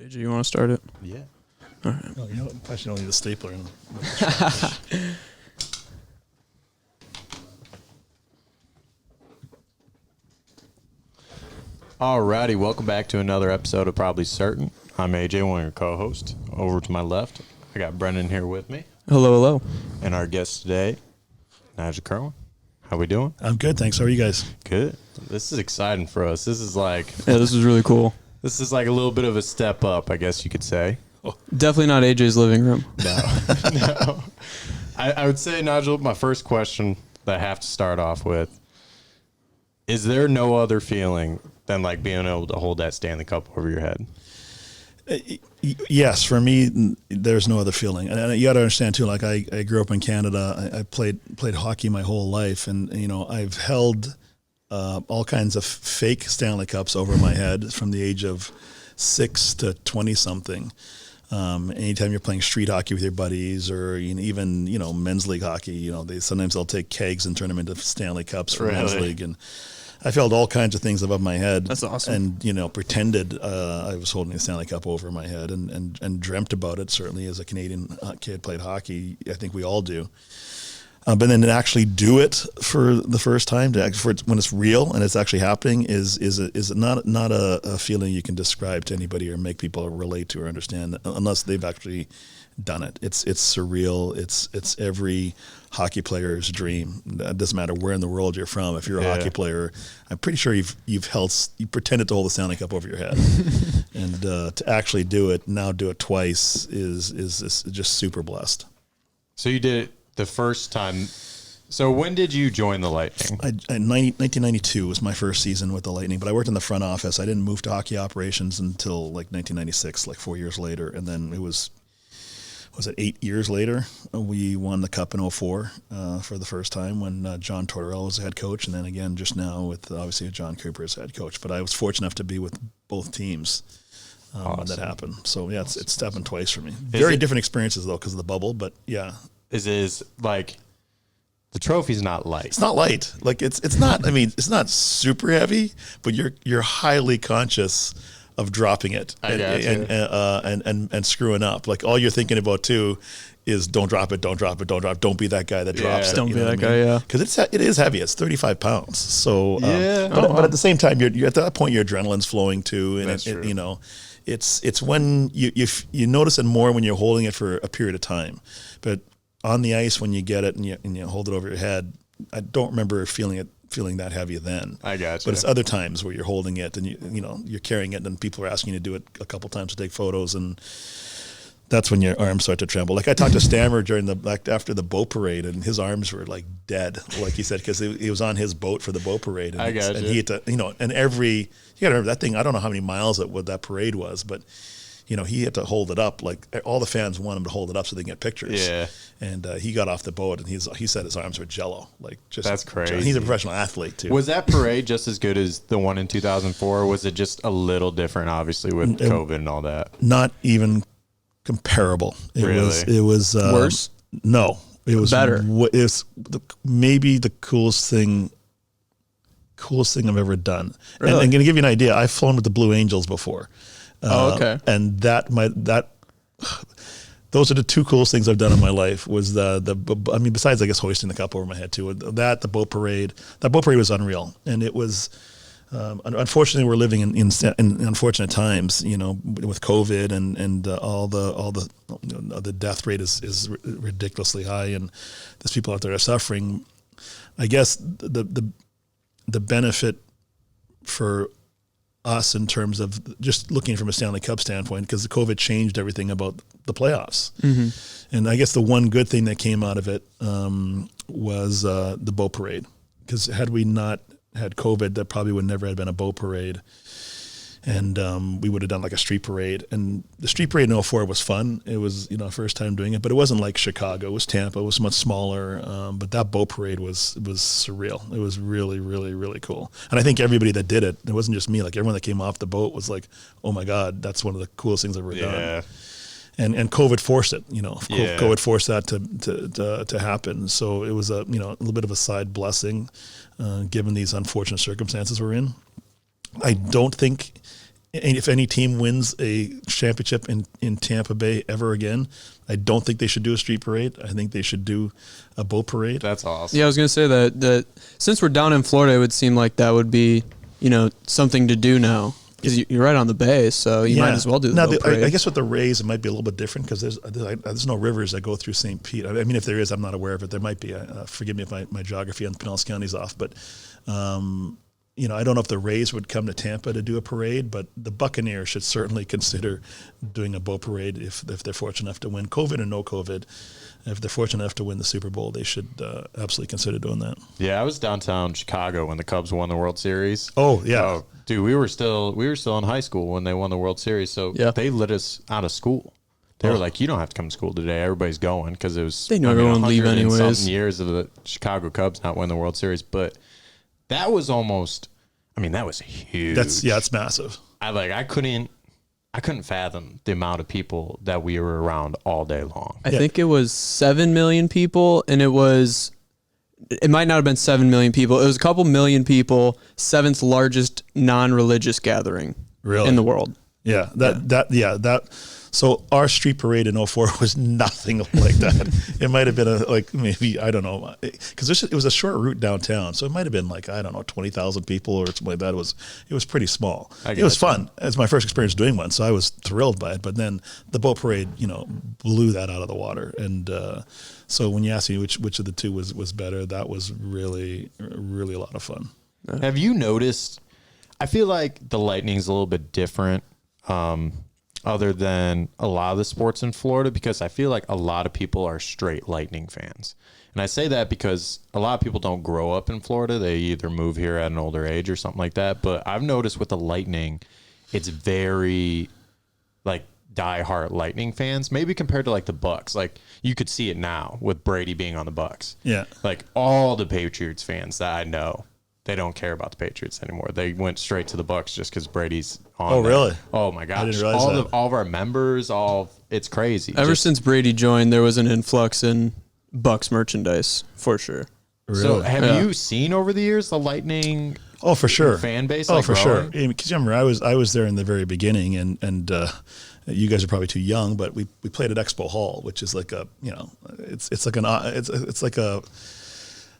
AJ, you want to start it? Yeah. All right. Oh, you know, I should only need a stapler. Alrighty, welcome back to another episode of Probably Certain. I'm AJ, one of your co-hosts. Over to my left, I got Brendan here with me. Hello, hello. And our guest today, Nigel Kirwan. How we doing? I'm good, thanks. How are you guys? Good. This is exciting for us. This is like this is really cool. a little bit of a step up, I guess you could say. Definitely not AJ's living room. No. I would say, Nigel, my first question that I have to start off with, is there no other feeling than like being able to hold that Stanley Cup over your head? Yes, for me, there's no other feeling. And you got to understand too. Like I grew up in Canada. I played hockey my whole life, and you know I've held all kinds of fake Stanley Cups over my head from the age of 6 to 20 something. Anytime you're playing street hockey with your buddies, or even men's league hockey, sometimes they'll take kegs and turn them into Stanley Cups for men's league, and I've held all kinds of things above my head. That's awesome. And pretended I was holding the Stanley Cup over my head, and dreamt about it. Certainly, as a Canadian kid played hockey, I think we all do. But then to actually do it for the first time, when it's real and it's actually happening, is not a feeling you can describe to anybody or make people relate to or understand unless they've actually done it. It's surreal. It's every hockey player's dream. It doesn't matter where in the world you're from. If you're a hockey player, I'm pretty sure you pretended to hold the Stanley Cup over your head, and to actually do it twice is just super blessed. So you did it the first time. So when did you join the Lightning? 1992 was my first season with the Lightning, but I worked in the front office. I didn't move to hockey operations until like 1996, like 4 years later, and then it was it 8 years later, we won the Cup in 2004 for the first time when John Tortorella was the head coach, and then again just now with obviously John Cooper as head coach. But I was fortunate enough to be with both teams when that happened. So yeah, it's happened twice for me. Very different experiences though because of the bubble, but yeah. Is like the trophy's not light. It's not light. Like it's not. I mean, it's not super heavy, but you're highly conscious of dropping it and screwing up. Like all you're thinking about too is don't drop it, don't be that guy that drops it. Don't be that guy, yeah. Because it is heavy. It's 35 pounds. So yeah. But at the same time, you're at that point your adrenaline's flowing too, and That's true. It's when you notice it more when you're holding it for a period of time, but on the ice when you get it and you hold it over your head, I don't remember feeling that heavy then. I got you. But it's other times where you're holding it and you're carrying it, and then people are asking you to do it a couple times to take photos, and that's when your arms start to tremble. Like I talked to Stammer after the boat parade, and his arms were like dead, like he said, because he was on his boat for the boat parade, and, I got and you. he had to, you got to remember that thing. I don't know how many miles that parade was, but he had to hold it up. Like all the fans want him to hold it up so they can get pictures. Yeah. And he got off the boat, and he said his arms were jello. Like that's crazy. He's a professional athlete too. Was that parade just as good as the one in 2004? Or was it just a little different, obviously with COVID and all that? Not even comparable. It was worse. No, it was better. It was maybe the coolest thing I've ever done. Really? And I'm going to give you an idea. I've flown with the Blue Angels before. Okay. And those are the two coolest things I've done in my life. Was besides I guess hoisting the cup over my head too. The boat parade. That boat parade was unreal, and it was. Unfortunately, we're living in unfortunate times. With COVID and all the death rate is ridiculously high, and there's people out there are suffering. I guess the benefit for us in terms of just looking from a Stanley Cup standpoint, because the COVID changed everything about the playoffs. Mm-hmm. And I guess the one good thing that came out of it was the boat parade, because had we not had COVID, that probably would never have been a boat parade. And we would have done like a street parade. And the street parade in 2004 was fun. It was, first time doing it, but it wasn't like Chicago. It was Tampa. It was much smaller. But that boat parade was surreal. It was really, really, really cool. And I think everybody that did it wasn't just me. Like everyone that came off the boat was like, oh my God, that's one of the coolest things I've ever done. And COVID forced it, COVID forced that to happen. So it was a little bit of a side blessing, given these unfortunate circumstances we're in. I don't think And if any team wins a championship in Tampa Bay ever again, I don't think they should do a street parade. I think they should do a boat parade. That's awesome. Yeah, I was going to say that since we're down in Florida, it would seem like that would be, something to do now. Because you're right on the bay, so you might as well do the boat parade. I guess with the Rays, it might be a little bit different because there's no rivers that go through St. Pete. I mean, if there is, I'm not aware of it. There might be. Forgive me if my geography on Pinellas County is off, but I don't know if the Rays would come to Tampa to do a parade, but the Buccaneers should certainly consider doing a boat parade if they're fortunate enough to win, COVID or no COVID. If they're fortunate enough to win the Super Bowl, they should absolutely consider doing that. Yeah, I was downtown Chicago when the Cubs won the World Series. Oh yeah. Oh, dude, we were still in high school when they won the World Series, so they let us out of school. They were like, "You don't have to come to school today. Everybody's going," because it was they knew everyone would leave anyways. Something years of the Chicago Cubs not winning the World Series, but that was almost. I mean, that was huge. It's massive. I couldn't fathom the amount of people that we were around all day long. I think it was 7 million people, and it might not have been 7 million people. It was a couple million people, seventh largest non-religious gathering in the world. Yeah, So our street parade in 04 was nothing like that. It might have been maybe, I don't know, because it was a short route downtown. So it might have been 20,000 people or something like that. It was pretty small. It was fun. It was my first experience doing one, so I was thrilled by it. But then the boat parade, blew that out of the water. And so when you ask me which of the two was better, that was really, really a lot of fun. Have you noticed, I feel like the Lightning's a little bit different, other than a lot of the sports in Florida, because I feel like a lot of people are straight Lightning fans. And I say that because a lot of people don't grow up in Florida. They either move here at an older age or something like that. But I've noticed with the Lightning, it's very diehard Lightning fans, maybe compared to the Bucks. You could see it now with Brady being on the Bucks. Yeah. All the Patriots fans that I know, they don't care about the Patriots anymore. They went straight to the Bucks just because Brady's on. Oh, there. really? Oh my gosh! I didn't realize that. All of our members, it's crazy. Ever since Brady joined, there was an influx in Bucks merchandise for sure. Really? So, have you seen over the years the Lightning? Oh, for sure. Fan base. Oh, for growing? sure. Because remember, I was there in the very beginning, and you guys are probably too young, but we played at Expo Hall, which is it's like a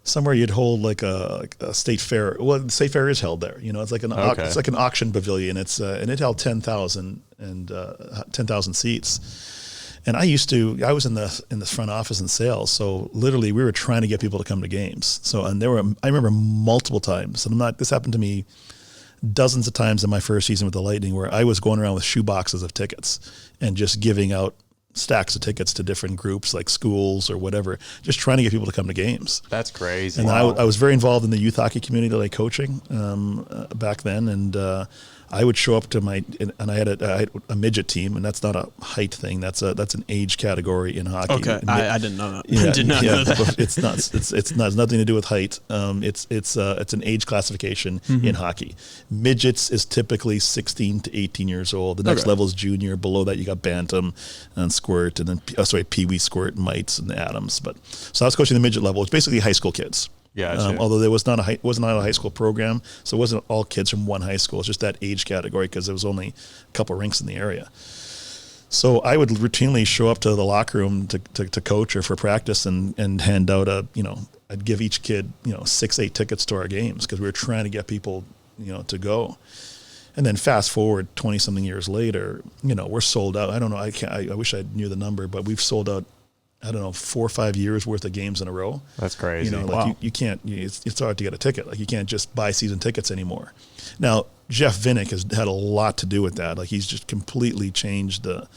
somewhere you'd hold a state fair. Well, the state fair is held there. It's like it's like an auction pavilion. And it held 10,000 seats. And I was in the front office in sales. So literally we were trying to get people to come to games. So, and I remember multiple times, and this happened to me dozens of times in my first season with the Lightning, where I was going around with shoe boxes of tickets and just giving out stacks of tickets to different groups like schools or whatever, just trying to get people to come to games. That's crazy. And I was very involved in the youth hockey community, coaching back then. And I would show up to I had a midget team, and that's not a height thing. That's an age category in hockey. Okay, I didn't know that. Yeah, I did not know that. It's not. It's nothing to do with height. It's an age classification in hockey. Midgets is typically 16 to 18 years old. The next level is junior. Below that, you got bantam and squirt, and then pee-wee, squirt, mites, and Adams. So I was coaching the midget level. It's basically high school kids. Yeah, although there was not a high school program, so it wasn't all kids from one high school. It's just that age category because there was only a couple of rinks in the area. So I would routinely show up to the locker room to coach or for practice and hand out I'd give each kid 6-8 tickets to our games because we were trying to get people to go. And then fast forward 20 something years later, we're sold out. I don't know. I wish I knew the number, but we've sold out. I don't know, 4 or 5 years worth of games in a row. That's crazy. Wow. You can't. It's hard to get a ticket. You can't just buy season tickets anymore. Now Jeff Vinnick has had a lot to do with that. He's just completely changed the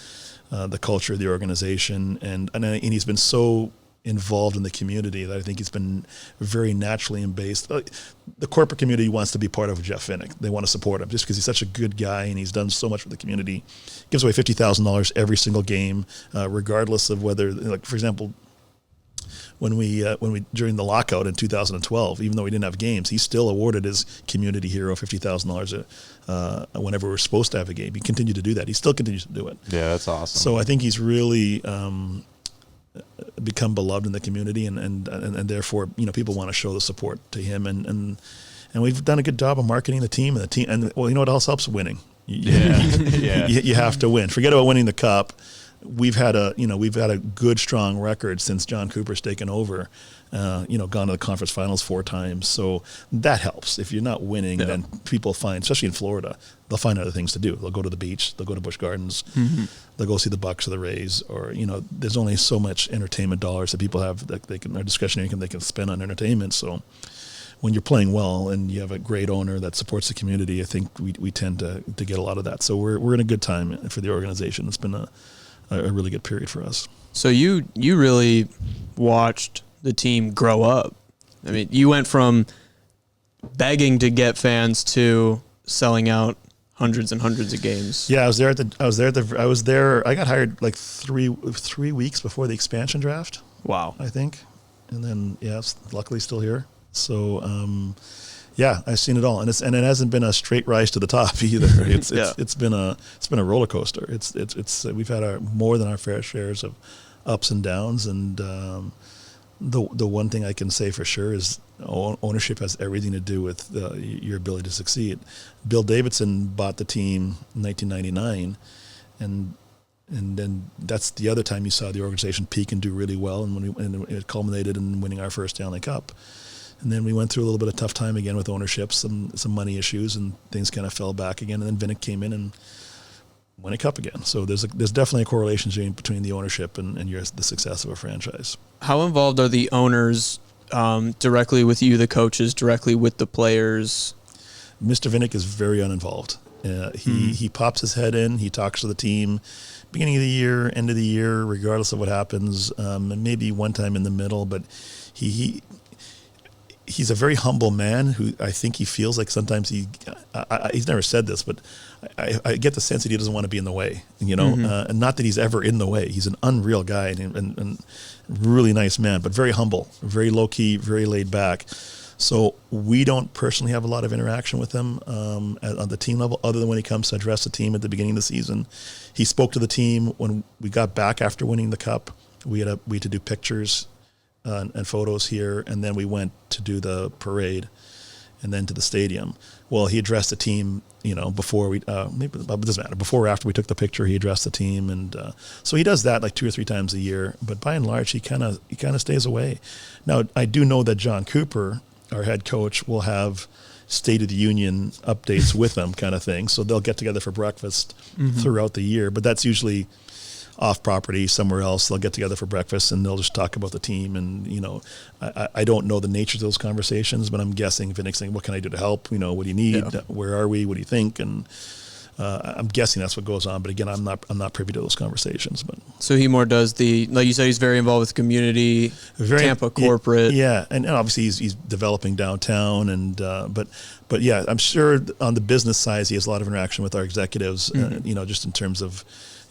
culture of the organization, and he's been so involved in the community that I think he's been very naturally embraced. The corporate community wants to be part of Jeff Vinnick. They want to support him just because he's such a good guy and he's done so much for the community. Gives away $50,000 every single game, regardless of whether, for example, when we during the lockout in 2012, even though we didn't have games, he still awarded his community hero $50,000 whenever we're supposed to have a game. He continued to do that. He still continues to do it. Yeah, that's awesome. So I think he's really become beloved in the community, and therefore people want to show the support to him, and we've done a good job of marketing the team, and what else helps? Winning. You have to win. Forget about winning the cup. We've had a good, strong record since John Cooper's taken over. Gone to the conference finals 4 times. So that helps. If you're not winning, then people find, especially in Florida, they'll find other things to do. They'll go to the beach. They'll go to Busch Gardens. Mm-hmm. They'll go see the Bucks or the Rays. Or, there's only so much entertainment dollars that people have that they can, or discretionary income they can spend on entertainment. So when you're playing well and you have a great owner that supports the community, I think we tend to get a lot of that. So we're in a good time for the organization. It's been a really good period for us. So you really watched the team grow up. I mean, you went from begging to get fans to selling out hundreds and hundreds of games. Yeah, I was there. I got hired like 3 weeks before the expansion draft. Wow. I think. And then, luckily still here. So, I've seen it all, and it hasn't been a straight rise to the top either. It's been a roller coaster. It's we've had more than our fair shares of ups and downs, and the one thing I can say for sure is ownership has everything to do with your ability to succeed. Bill Davidson bought the team in 1999, and then that's the other time you saw the organization peak and do really well, and it culminated in winning our first Stanley Cup. And then we went through a little bit of tough time again with ownership, some money issues, and things kind of fell back again. And then Vinnick came in and won a cup again. So there's definitely a correlation between the ownership and the success of a franchise. How involved are the owners directly with you, the coaches, directly with the players? Mr. Vinnick is very uninvolved. He pops his head in. He talks to the team beginning of the year, end of the year, regardless of what happens, and maybe one time in the middle. But he's a very humble man who I think he feels like sometimes he's never said this, but I get the sense that he doesn't want to be in the way, and not that he's ever in the way. He's an unreal guy and really nice man, but very humble, very low key, very laid back. So we don't personally have a lot of interaction with him on the team level, other than when he comes to address the team at the beginning of the season. He spoke to the team when we got back after winning the cup. We had to do pictures and photos here, and then we went to do the parade and then to the stadium. Well, he addressed the team, before we, maybe it doesn't matter, before or after we took the picture, he addressed the team. And so he does that like 2 or 3 times a year, but by and large, he kind of stays away. Now, I do know that John Cooper, our head coach, will have State of the Union updates with them kind of thing. So they'll get together for breakfast throughout the year, but that's usually off property somewhere else. They'll get together for breakfast and they'll just talk about the team. And, I don't know the nature of those conversations, but I'm guessing Vinnick's saying, what can I do to help? What do you need? Yeah. Where are we? What do you think? And I'm guessing that's what goes on. But again, I'm not privy to those conversations. But so he more does like you said, he's very involved with community, Tampa corporate. Yeah. And obviously he's developing downtown. And, but yeah, I'm sure on the business side, he has a lot of interaction with our executives, just in terms of,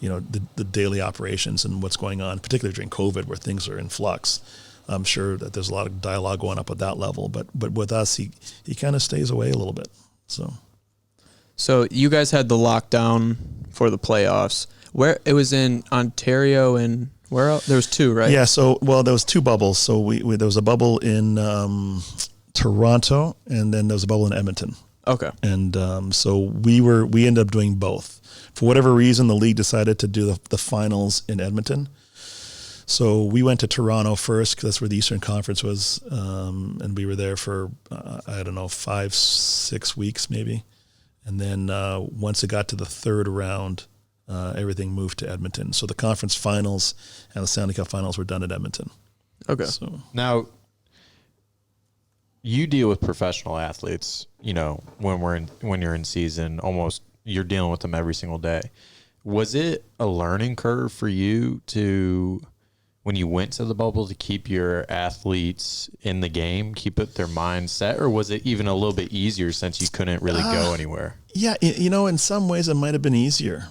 the daily operations and what's going on, particularly during COVID where things are in flux. I'm sure that there's a lot of dialogue going up at that level, but with us, he kind of stays away a little bit. So you guys had the lockdown for the playoffs. Where it was in Ontario and where else? There was 2, right? Yeah. So, there was 2 bubbles. So there was a bubble in Toronto, and then there was a bubble in Edmonton. Okay. And so we ended up doing both. For whatever reason, the league decided to do the finals in Edmonton. So we went to Toronto first because that's where the Eastern Conference was, and we were there for, 5-6 weeks maybe. And then once it got to the 3rd round, everything moved to Edmonton. So the conference finals and the Stanley Cup finals were done at Edmonton. Okay. So now, you deal with professional athletes, when you're in season, almost you're dealing with them every single day. Was it a learning curve for you when you went to the bubble, to keep your athletes in the game, keep their mind set, or was it even a little bit easier since you couldn't really go anywhere? Yeah, in some ways it might have been easier.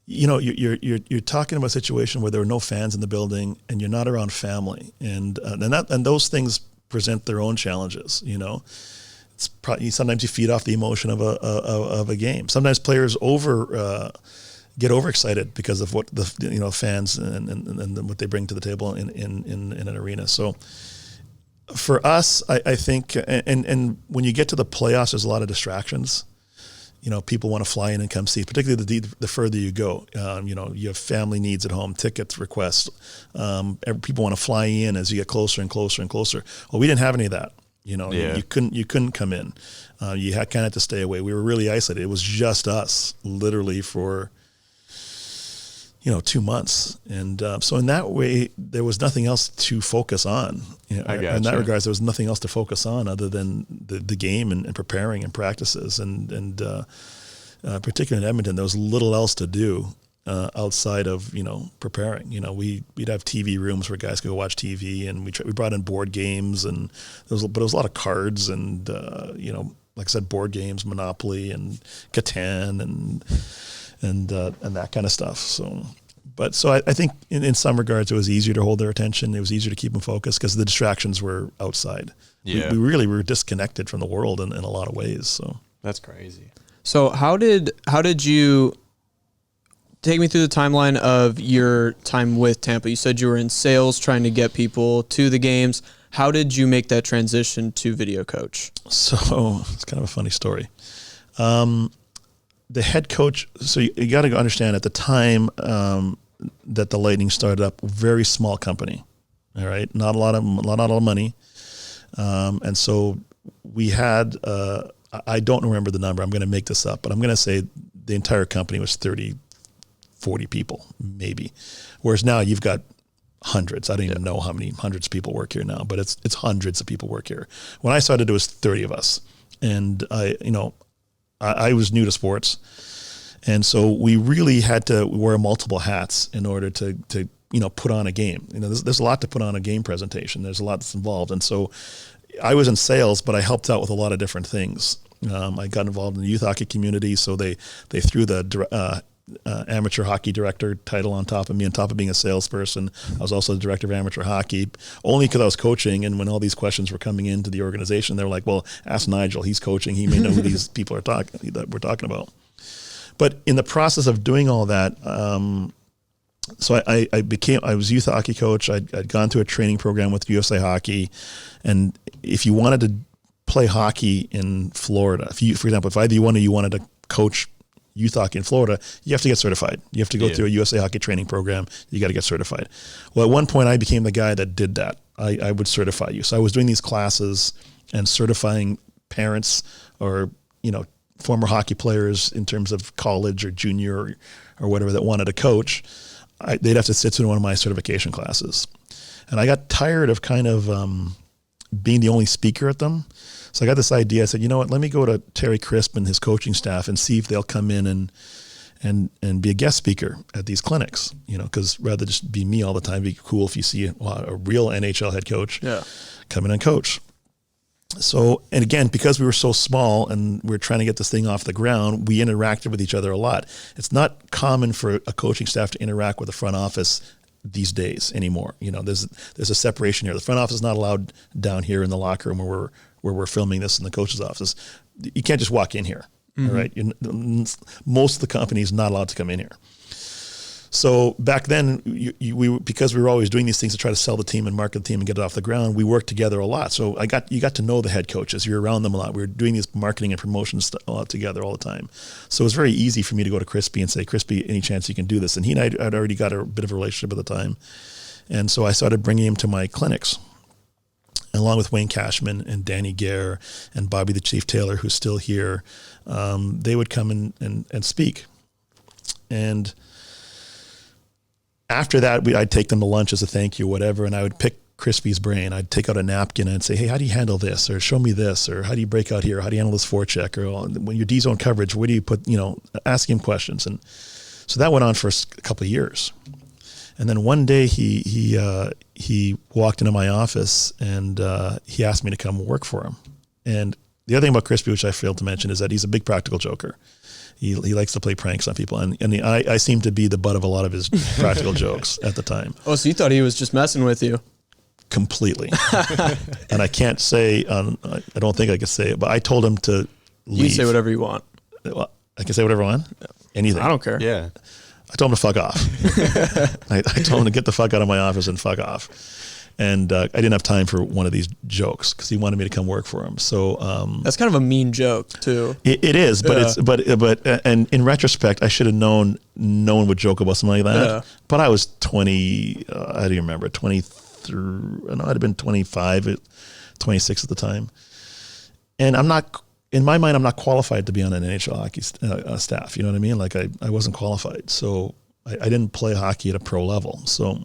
You're talking about a situation where there are no fans in the building and you're not around family, and those things present their own challenges. It's probably, sometimes you feed off the emotion of a game. Sometimes players get overexcited because of what the fans and what they bring to the table in an arena. So For us, I think, and when you get to the playoffs, there's a lot of distractions. People want to fly in and come see, particularly the further you go. You have family needs at home, tickets requests. People want to fly in as you get closer and closer and closer. Well, we didn't have any of that. You couldn't come in. You kind of had to stay away. We were really isolated. It was just us, literally for 2 months. And so in that way, there was nothing else to focus on. In that regards, there was nothing else to focus on other than the game and preparing and practices. And particularly in Edmonton, there was little else to do outside of, preparing. We'd have TV rooms where guys could go watch TV, and we brought in board games, and but it was a lot of cards and, like I said, board games, Monopoly and Catan and that kind of stuff. So I think in some regards it was easier to hold their attention. It was easier to keep them focused because the distractions were outside. Yeah. We really were disconnected from the world in a lot of ways. So that's crazy. So how did you take me through the timeline of your time with Tampa? You said you were in sales trying to get people to the games. How did you make that transition to video coach? So it's kind of a funny story. The head coach, so you got to understand at the time that the Lightning started up, very small company, all right, not a lot of money, and so we had I don't remember the number. I'm going to make this up, but I'm going to say the entire company was 30, 40 people, maybe, whereas now you've got hundreds. I don't even know how many hundreds of people work here now, but it's hundreds of people work here. When I started, it was 30 of us, and I was new to sports, and so we really had to wear multiple hats in order to put on a game. There's a lot to put on a game presentation. There's a lot that's involved, and so I was in sales, but I helped out with a lot of different things. I got involved in the youth hockey community, so they threw the amateur hockey director title on top of me. On top of being a salesperson, I was also the director of amateur hockey, only because I was coaching. And when all these questions were coming into the organization, they were like, "Well, ask Nigel. He's coaching. He may know who these people that we're talking about." But in the process of doing all that, so I was youth hockey coach. I'd gone through a training program with USA Hockey, and if you wanted to play hockey in Florida, for example, if either you wanted to coach youth hockey in Florida, you have to get certified. You have to go through a USA Hockey training program. You got to get certified. Well, at one point I became the guy that did that. I would certify you. So I was doing these classes and certifying parents or, former hockey players in terms of college or junior or whatever that wanted to coach. They'd have to sit through one of my certification classes. And I got tired of kind of being the only speaker at them. So I got this idea. I said, you know what, let me go to Terry Crisp and his coaching staff and see if they'll come in and be a guest speaker at these clinics, because rather just be me all the time, it'd be cool if you see a real NHL head coach come in and coach. So, and again, because we were so small and we're trying to get this thing off the ground, we interacted with each other a lot. It's not common for a coaching staff to interact with the front office these days anymore. There's a separation here. The front office is not allowed down here in the locker room where we're filming this in the coach's office. You can't just walk in here. Mm-hmm. All right. Most of the company is not allowed to come in here. So back then, because we were always doing these things to try to sell the team and market the team and get it off the ground, we worked together a lot. So you got to know the head coaches. You're around them a lot. We were doing these marketing and promotions a lot together all the time. So it was very easy for me to go to Crispy and say, "Crispy, any chance you can do this?" And he and I had already got a bit of a relationship at the time. And so I started bringing him to my clinics, along with Wayne Cashman and Danny Gare and Bobby the Chief Taylor, who's still here. They would come and speak. And after that, I'd take them to lunch as a thank you, whatever, and I would pick Crispy's brain. I'd take out a napkin and say, "Hey, how do you handle this?" Or "Show me this," or "How do you break out here?" Or "How do you handle this forecheck?" Or "When you're D-zone coverage, where do you put," asking him questions. And so that went on for a couple of years. And then one day he walked into my office and he asked me to come work for him. And the other thing about Crispy, which I failed to mention, is that he's a big practical joker. He likes to play pranks on people, and I seemed to be the butt of a lot of his practical jokes at the time. Oh, so you thought he was just messing with you? Completely. And I can't say, I don't think I could say it, but I told him to leave. You can say whatever you want. Well, I can say whatever I want? Yeah. Anything. I don't care. Yeah. I told him to fuck off. I told him to get the fuck out of my office and fuck off. And I didn't have time for one of these jokes because he wanted me to come work for him. So that's kind of a mean joke too. It is, but and in retrospect, I should have known no one would joke about something like that. Yeah. But I was 20. I don't even remember 23. No, I'd have been 25, 26 at the time. And I'm not. In my mind, I'm not qualified to be on an NHL hockey staff. You know what I mean? Like I wasn't qualified, so I didn't play hockey at a pro level. So,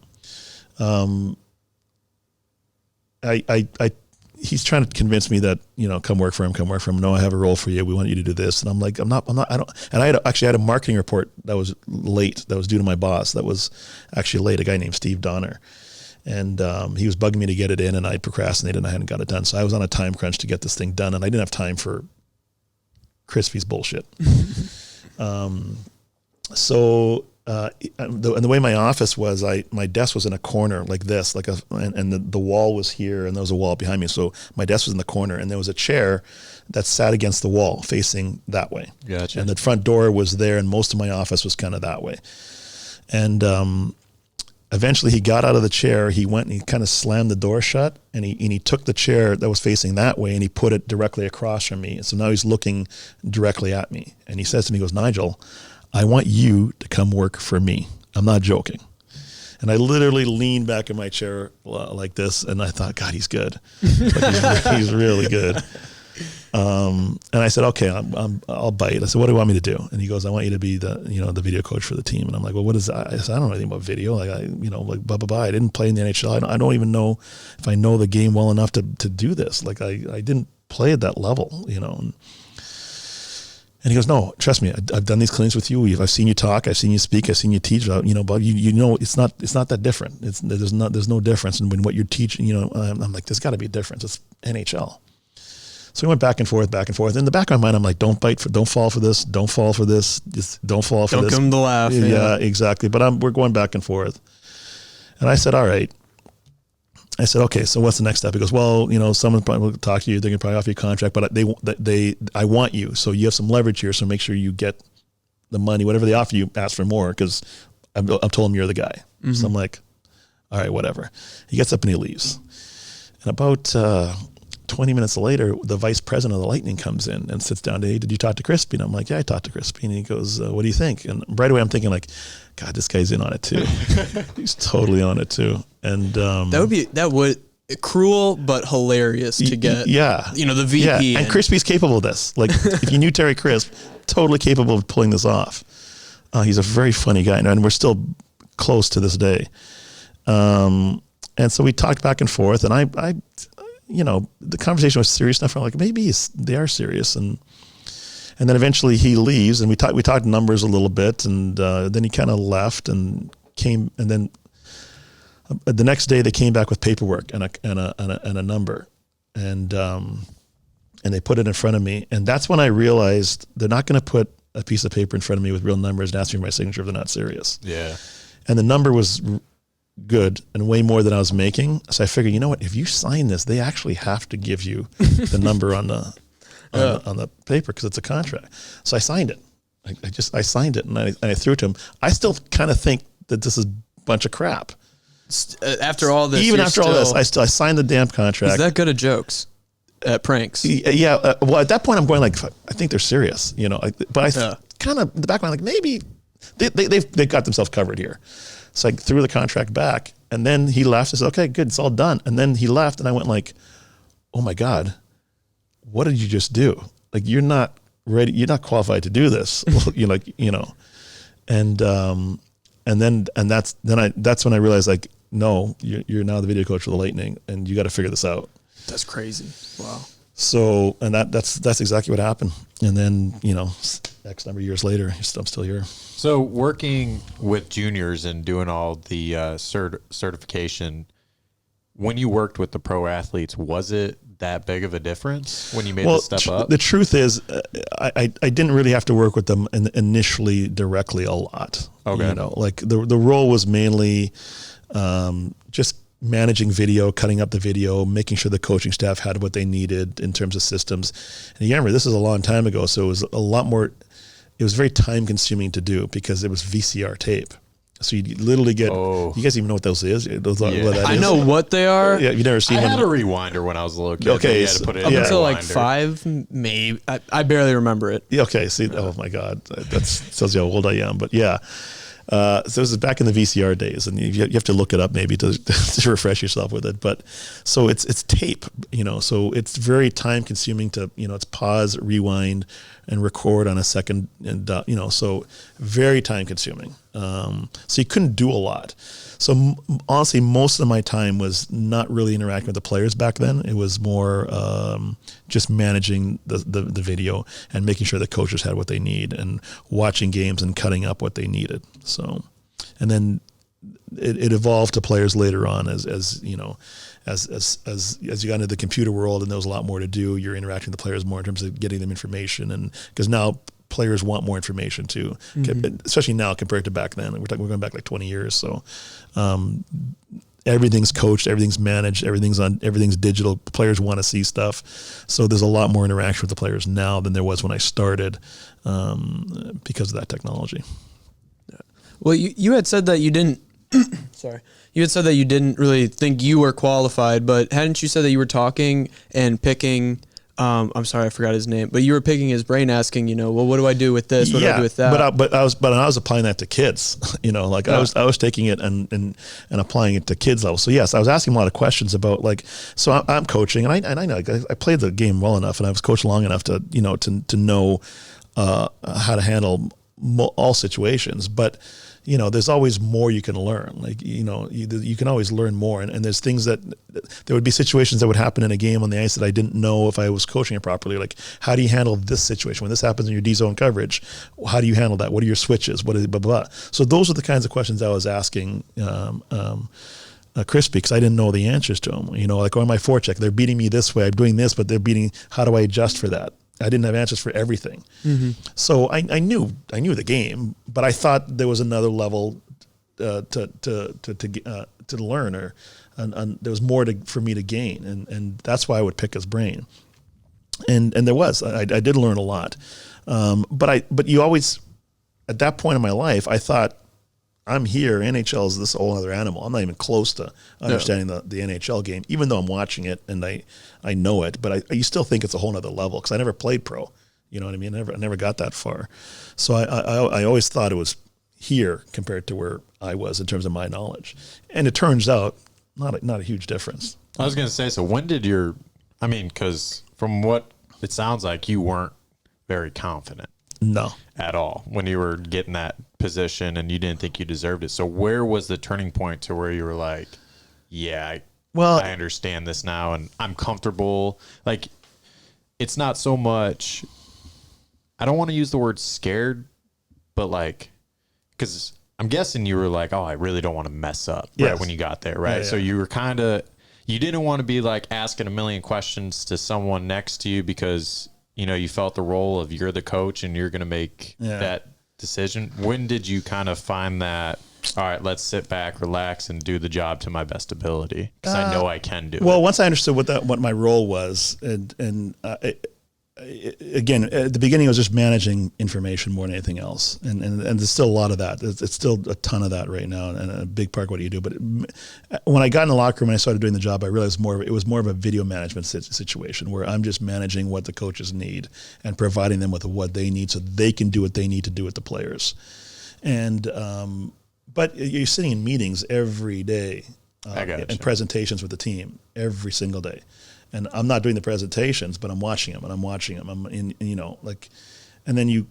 he's trying to convince me that, come work for him. No, I have a role for you. We want you to do this. And I'm like, I don't. And I had a marketing report that was late. That was due to my boss. That was actually late. A guy named Steve Donner. And he was bugging me to get it in, and I procrastinated, and I hadn't got it done. So I was on a time crunch to get this thing done, and I didn't have time for Crispy's bullshit. So the way my office was, my desk was in a corner like this, and the wall was here, and there was a wall behind me. So my desk was in the corner, and there was a chair that sat against the wall facing that way. Gotcha. And the front door was there, and most of my office was kind of that way. And eventually he got out of the chair, he went and he kind of slammed the door shut, and he took the chair that was facing that way and he put it directly across from me. And so now he's looking directly at me. And he says to me, he goes, "Nigel, I want you to come work for me. I'm not joking." And I literally leaned back in my chair like this, and I thought, God, he's good. He's really good. And I said, "Okay, I'll bite." I said, "What do you want me to do?" And he goes, "I want you to be the video coach for the team." And I'm like, "Well, what is that?" I said, "I don't know anything about video. Blah, blah, blah. I didn't play in the NHL. I don't even know if I know the game well enough to do this. Like I didn't play at that level, And he goes, "No, trust me. I've done these clinics with you. I've seen you talk. I've seen you speak. I've seen you teach. But it's not that different. There's no difference in what you're teaching. I'm like, there's got to be a difference. It's NHL." So we went back and forth. In the back of my mind, I'm like, don't fall for this. Don't fall for this. Just don't fall for this. Don't come to laugh. Yeah, exactly. But we're going back and forth. And I said, all right. I said, okay, so what's the next step? He goes, well, someone probably will talk to you. They can probably offer you a contract, but I want you. So you have some leverage here. So make sure you get the money, whatever they offer you, ask for more, because I've told him you're the guy. Mm-hmm. So I'm like, all right, whatever. He gets up and he leaves. And about 20 minutes later, the vice president of the Lightning comes in and sits down. "Hey, did you talk to Crispy?" And I'm like, "Yeah, I talked to Crispy." And he goes, "What do you think?" And right away I'm thinking like, God, this guy's in on it too. He's totally on it too. And that would cruel but hilarious to get. Yeah, the VP. Yeah. And Crispy's capable of this. Like if you knew Terry Crisp, totally capable of pulling this off. He's a very funny guy, and we're still close to this day. And so we talked back and forth, and I the conversation was serious enough. I'm like, maybe they are serious. And then eventually he leaves, and we talked numbers a little bit, and then he kind of left and came. And then the next day they came back with paperwork and a number, and they put it in front of me. And that's when I realized they're not going to put a piece of paper in front of me with real numbers and ask me for my signature if they're not serious. Yeah. And the number was good and way more than I was making. So I figured, you know what, if you sign this, they actually have to give you the number on the paper because it's a contract. So I signed it. I signed it and I threw it to him. I still kind of think that this is a bunch of crap. After all this, I signed the damn contract. Is that good at jokes? At pranks? Yeah. Well, at that point I'm going like, I think they're serious, but I kind of in the back of my mind, like maybe they've got themselves covered here. So I threw the contract back, and then he left. I said, "Okay, good, it's all done." And then he left, and I went like, "Oh my God, what did you just do? Like you're not ready. You're not qualified to do this." And that's when I realized like, no, you're now the video coach for the Lightning, and you got to figure this out. That's crazy. Wow. So, and that's exactly what happened. And then, X number of years later, I'm still here. So working with juniors and doing all the certification, when you worked with the pro athletes, was it that big of a difference when you made the step up? The truth is, I didn't really have to work with them initially directly a lot. Okay. Like the role was mainly just managing video, cutting up the video, making sure the coaching staff had what they needed in terms of systems. And you remember, this is a long time ago, so it was a lot more. It was very time consuming to do because it was VCR tape. So you literally get. Oh. You guys even know what those is? Those are, Yeah. what that I is? know what they are. Yeah, you've never seen I them. had a rewinder when I was a little kid. Okay, You had so- to put it Up in until a like rewinder. 5, maybe. I barely remember it. Yeah, okay. See, oh my God, that tells you how old I am. But yeah, so this is back in the VCR days, and you have to look it up maybe to, to refresh yourself with it. But so it's tape, so it's very time consuming to, it's pause, rewind, and record on a second, and so very time consuming. So you couldn't do a lot. So honestly, most of my time was not really interacting with the players back then. It was more just managing the video and making sure the coaches had what they need and watching games and cutting up what they needed. So, and then it evolved to players later on as you got into the computer world and there was a lot more to do. You're interacting with the players more in terms of getting them information, and because now players want more information too, especially now compared to back then. We're going back like 20 years. So everything's coached, everything's managed, everything's digital. Players want to see stuff. So there's a lot more interaction with the players now than there was when I started because of that technology. Well, you had said that you didn't. Sorry, you had said that you didn't really think you were qualified, but hadn't you said that you were talking and picking? I'm sorry, I forgot his name, but you were picking his brain, asking, well, what do I do with this? What do I do with that? But I was applying that to kids. I was taking it and applying it to kids level. So yes, I was asking a lot of questions about so I'm coaching, and I know I played the game well enough, and I was coached long enough to know how to handle all situations, but. There's always more you can learn. You can always learn more. And there's things there would be situations that would happen in a game on the ice that I didn't know if I was coaching it properly. Like, how do you handle this situation? When this happens in your D-zone coverage, how do you handle that? What are your switches? What is blah, blah, blah. So those are the kinds of questions I was asking Crispy, because I didn't know the answers to them. Like on my forecheck, they're beating me this way. I'm doing this, but they're beating, how do I adjust for that? I didn't have answers for everything. Mm-hmm. So I knew the game, but I thought there was another level to learn, and there was more for me to gain, and that's why I would pick his brain. And there was, I did learn a lot, but you always, at that point in my life, I thought, I'm here. NHL is this whole other animal. I'm not even close to understanding the NHL game, even though I'm watching it and I know it. But you still think it's a whole other level because I never played pro. You know what I mean? I never got that far. So I always thought it was here compared to where I was in terms of my knowledge. And it turns out not a huge difference. I was going to say, so when did because from what it sounds like, you weren't very confident. No. At all when you were getting that position and you didn't think you deserved it. So where was the turning point to where you were like, I understand this now and I'm comfortable? Like, it's not so much, I don't want to use the word scared, but because I'm guessing you were like, I really don't want to mess up right when you got there, right? Yeah. So you were you didn't want to be asking a million questions to someone next to you because you felt the role of you're the coach and you're going to make that decision. When did you kind of find that, all right, let's sit back, relax, and do the job to my best ability? Because I know I can do it. Well, once I understood what my role was, and again, at the beginning, I was just managing information more than anything else. And there's still a lot of that. It's still a ton of that right now, and a big part of what you do. But when I got in the locker room and I started doing the job, I realized it was more of a video management situation where I'm just managing what the coaches need and providing them with what they need so they can do what they need to do with the players. And but you're sitting in meetings every day and presentations with the team every single day. And I'm not doing the presentations, but I'm watching them. I'm in, and then you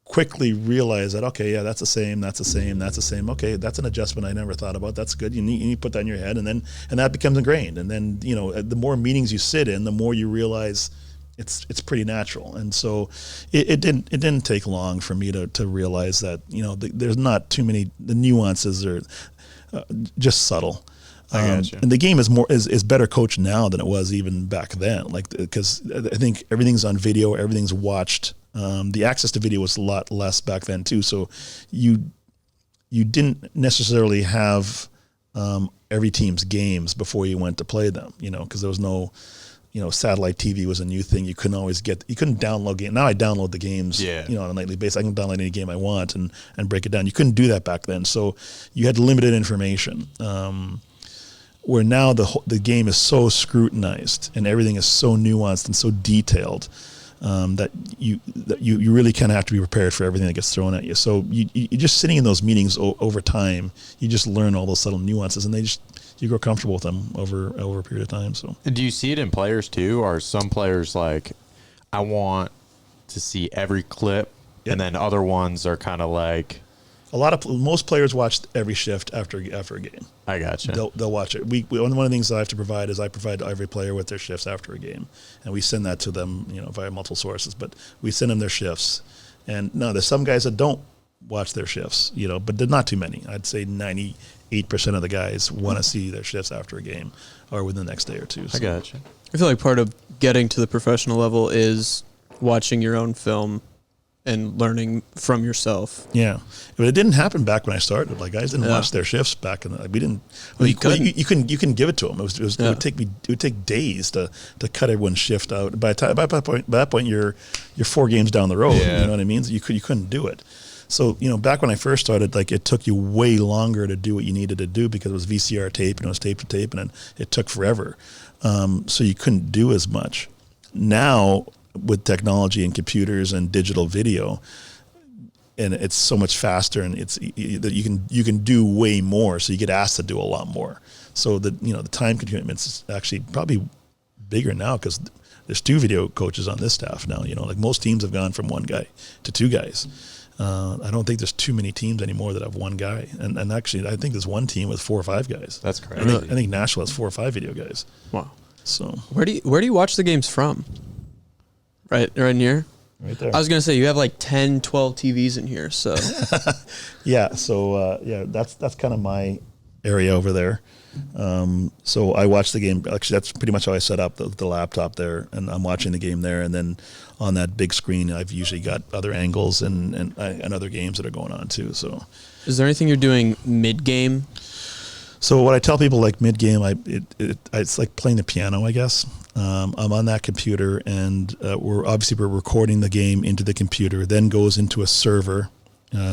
quickly realize that, okay, that's the same. Okay, that's an adjustment I never thought about. That's good. You need to put that in your head, and that becomes ingrained. And then, the more meetings you sit in, the more you realize it's pretty natural. And so it didn't take long for me to realize that, there's not too many, the nuances are just subtle. And the game is better coached now than it was even back then. Because I think everything's on video, everything's watched. The access to video was a lot less back then too. So you didn't necessarily have every team's games before you went to play them. Because there was no satellite TV was a new thing. You couldn't download games. Now I download the games, on a nightly basis. I can download any game I want and break it down. You couldn't do that back then. So you had limited information. Where now the game is so scrutinized and everything is so nuanced and so detailed that you really kind of have to be prepared for everything that gets thrown at you. So you're just sitting in those meetings over time. You just learn all those subtle nuances, and you grow comfortable with them over a period of time. So, do you see it in players too? Or some players like, I want to see every clip, and then other ones are kind of like. Most players watch every shift after a game. I gotcha. They'll watch it. One of the things that I have to provide is I provide every player with their shifts after a game, and we send that to them, via multiple sources. But we send them their shifts, and no, there's some guys that don't watch their shifts, but they're not too many. I'd say 98% of the guys want to see their shifts after a game or within the next day or two. So. I gotcha. I feel like part of getting to the professional level is watching your own film and learning from yourself. Yeah, but it didn't happen back when I started. Like, guys didn't watch their shifts back in the. We didn't. Well, you couldn't give it to them. It would take days to cut everyone's shift out. By that point, you're 4 games down the road. Yeah. You know what I mean? You couldn't do it. So back when I first started, like, it took you way longer to do what you needed to do because it was VCR tape and it was tape to tape, and it took forever. So you couldn't do as much. Now, with technology and computers and digital video, and it's so much faster, and you can do way more, so you get asked to do a lot more. So the time commitments is actually probably bigger now because there's 2 video coaches on this staff now. Like, most teams have gone from 1 guy to 2 guys. I don't think there's too many teams anymore that have 1 guy, and actually I think there's 1 team with 4 or 5 guys. That's crazy. I think Nashville has 4 or 5 video guys. Wow. So where do you watch the games from? Right here. Right there. I was gonna say you have like 10, 12 TVs in here, so yeah. So that's kind of my area over there. So I watch the game. Actually, that's pretty much how I set up the laptop there, and I'm watching the game there. And then on that big screen, I've usually got other angles and other games that are going on too. So, is there anything you're doing mid game? So what I tell people, like, mid game, it's like playing the piano, I guess. I'm on that computer, and we're recording the game into the computer. Then goes into a server,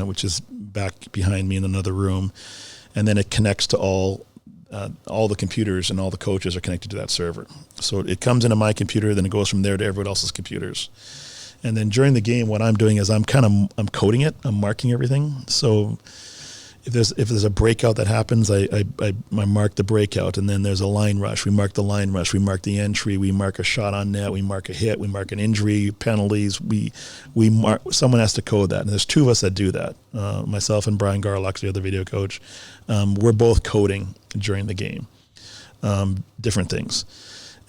which is back behind me in another room, and then it connects to all the computers, and all the coaches are connected to that server. So it comes into my computer, then it goes from there to everyone else's computers. And then during the game, what I'm doing is I'm coding it. I'm marking everything. So if there's a breakout that happens, I mark the breakout, and then there's a line rush. We mark the line rush. We mark the entry. We mark a shot on net. We mark a hit. We mark an injury, penalties. We mark. Someone has to code that, and there's 2 of us that do that. Myself and Brian Garlock, the other video coach. We're both coding during the game, different things,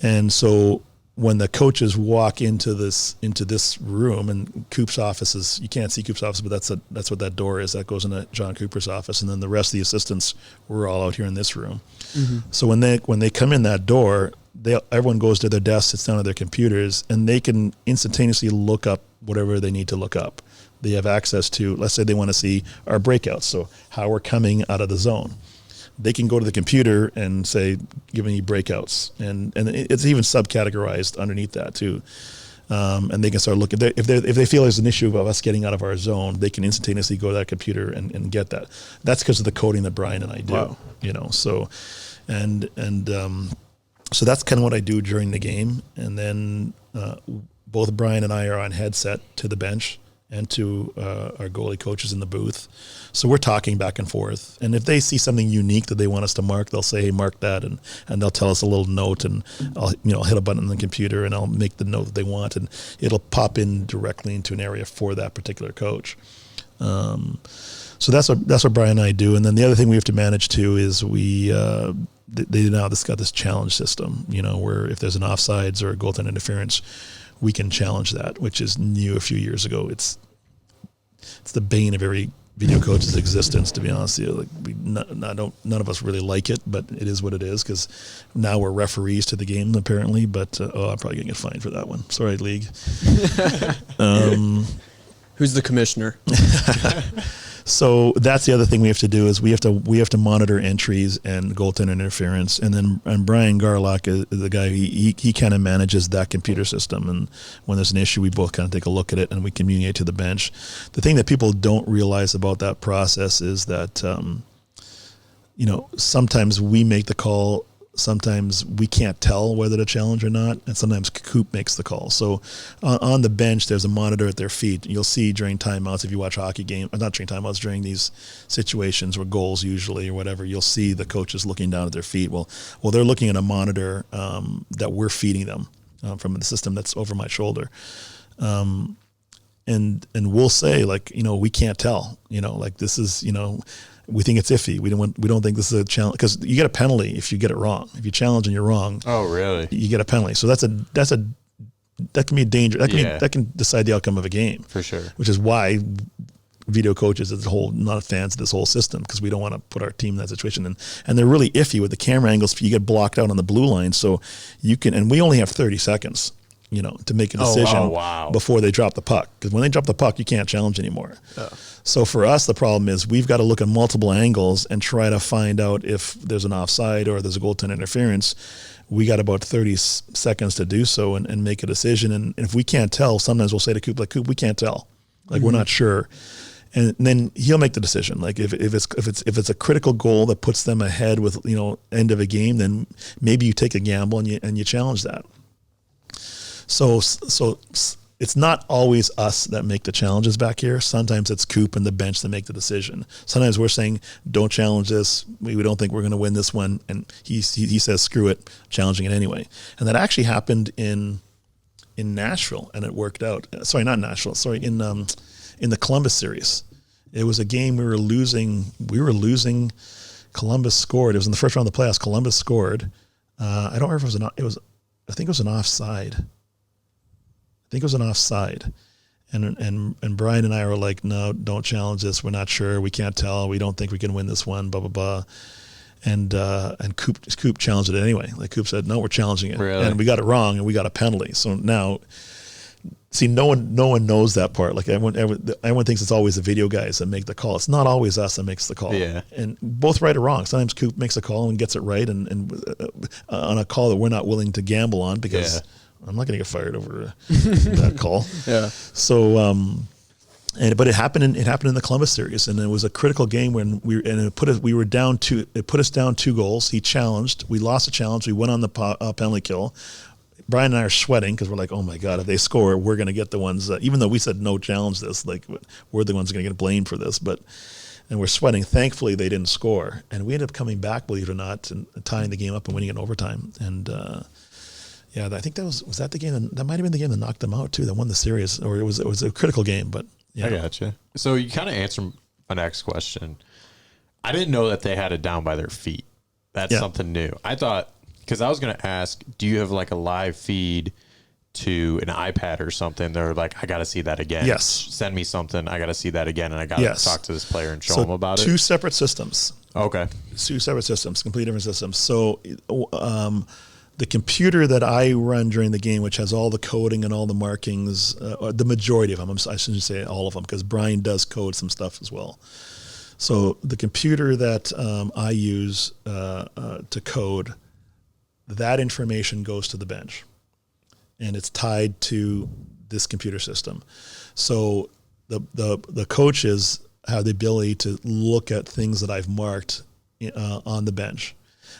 and so when the coaches walk into this room, and Coop's office is, you can't see Coop's office, but that's what that door is. That goes into John Cooper's office, and then the rest of the assistants, we're all out here in this room. Mm-hmm. So when they come in that door, everyone goes to their desk, sits down at their computers, and they can instantaneously look up whatever they need to look up. They have access to, let's say they want to see our breakouts, so how we're coming out of the zone. They can go to the computer and say, give me breakouts. And it's even subcategorized underneath that too. And they can start looking. If they feel there's an issue of us getting out of our zone, they can instantaneously go to that computer and get that. That's because of the coding that Brian and I do. Wow. So that's kind of what I do during the game. And then both Brian and I are on headset to the bench and to our goalie coaches in the booth. So we're talking back and forth. And if they see something unique that they want us to mark, they'll say, hey, mark that. And they'll tell us a little note, and I'll hit a button on the computer, and I'll make the note that they want, and it'll pop in directly into an area for that particular coach. So that's what Brian and I do. And then the other thing we have to manage too is they now got this challenge system, where if there's an offsides or a goaltend interference, we can challenge that, which is new a few years ago. It's the bane of every video coach's existence, to be honest with you. Like, none of us really like it, but it is what it is, because now we're referees to the game apparently. But I'm probably gonna get fined for that one. Sorry, league. Who's the commissioner? So that's the other thing we have to do is we have to monitor entries and goaltender interference, and Brian Garlock is the guy. He kind of manages that computer system, and when there's an issue, we both kind of take a look at it and we communicate to the bench. The thing that people don't realize about that process is that sometimes we make the call. Sometimes we can't tell whether to challenge or not, and sometimes Coop makes the call. So on the bench, there's a monitor at their feet. You'll see during timeouts, if you watch hockey games, not during timeouts, during these situations where goals usually or whatever, you'll see the coaches looking down at their feet. Well, they're looking at a monitor that we're feeding them from the system that's over my shoulder. And we'll say, like, we can't tell, like this is, we think it's iffy. We don't think this is a challenge, because you get a penalty if you get it wrong. If you challenge and you're wrong, oh really? You get a penalty. So that can be a danger. That can decide the outcome of a game for sure. Which is why video coaches as a whole not fans of this whole system, because we don't want to put our team in that situation. And they're really iffy with the camera angles. You get blocked out on the blue line, so you can. And we only have 30 seconds. To make a decision before they drop the puck. Because when they drop the puck, you can't challenge anymore. Oh. So for us, the problem is we've got to look at multiple angles and try to find out if there's an offside or there's a goaltender interference. We got about 30 seconds to do so and make a decision. And if we can't tell, sometimes we'll say to Coop, Coop, we can't tell. We're not sure. And then he'll make the decision. Like if it's a critical goal that puts them ahead with end of a game, then maybe you take a gamble and you challenge that. So it's not always us that make the challenges back here. Sometimes it's Coop and the bench that make the decision. Sometimes we're saying, don't challenge this. We don't think we're going to win this one. And he says, screw it, challenging it anyway. And that actually happened in Nashville, and it worked out. Sorry, not Nashville. Sorry, in the Columbus series. It was a game we were losing. Columbus scored. It was in the first round of the playoffs. Columbus scored. I don't remember if I think it was an offside. And Brian and I were like, no, don't challenge this. We're not sure. We can't tell. We don't think we can win this one. Blah blah blah. And Coop challenged it anyway. Like Coop said, no, we're challenging it. Really? And we got it wrong, and we got a penalty. So now, see, no one knows that part. Like everyone thinks it's always the video guys that make the call. It's not always us that makes the call. Yeah. And both right or wrong. Sometimes Coop makes a call and gets it right, and on a call that we're not willing to gamble on because. Yeah. I'm not going to get fired over that call. Yeah. So, but it happened in the Columbus series, and it was a critical game when it put us down 2 goals. He challenged. We lost the challenge. We went on the penalty kill. Brian and I are sweating because we're like, oh my God, if they score, we're going to get the ones. Even though we said no, challenge this. Like we're the ones going to get blamed for this, and we're sweating. Thankfully, they didn't score, and we ended up coming back, believe it or not, and tying the game up and winning in overtime. And yeah, I think was that the game that might have been the game that knocked them out too, that won the series, or it was a critical game. But yeah, I gotcha. So you kind of answered my next question. I didn't know that they had it down by their feet. That's something new. I thought, because I was going to ask, do you have like a live feed to an iPad or something? They're like, I got to see that again. Yes. Send me something. I got to see that again, and I got to talk to this player and show him about it. 2 separate systems. Okay. 2 separate systems, completely different systems. So. The computer that I run during the game, which has all the coding and all the markings, the majority of them, I shouldn't say all of them, because Brian does code some stuff as well. So the computer that I use to code, that information goes to the bench, and it's tied to this computer system. So the coaches have the ability to look at things that I've marked on the bench.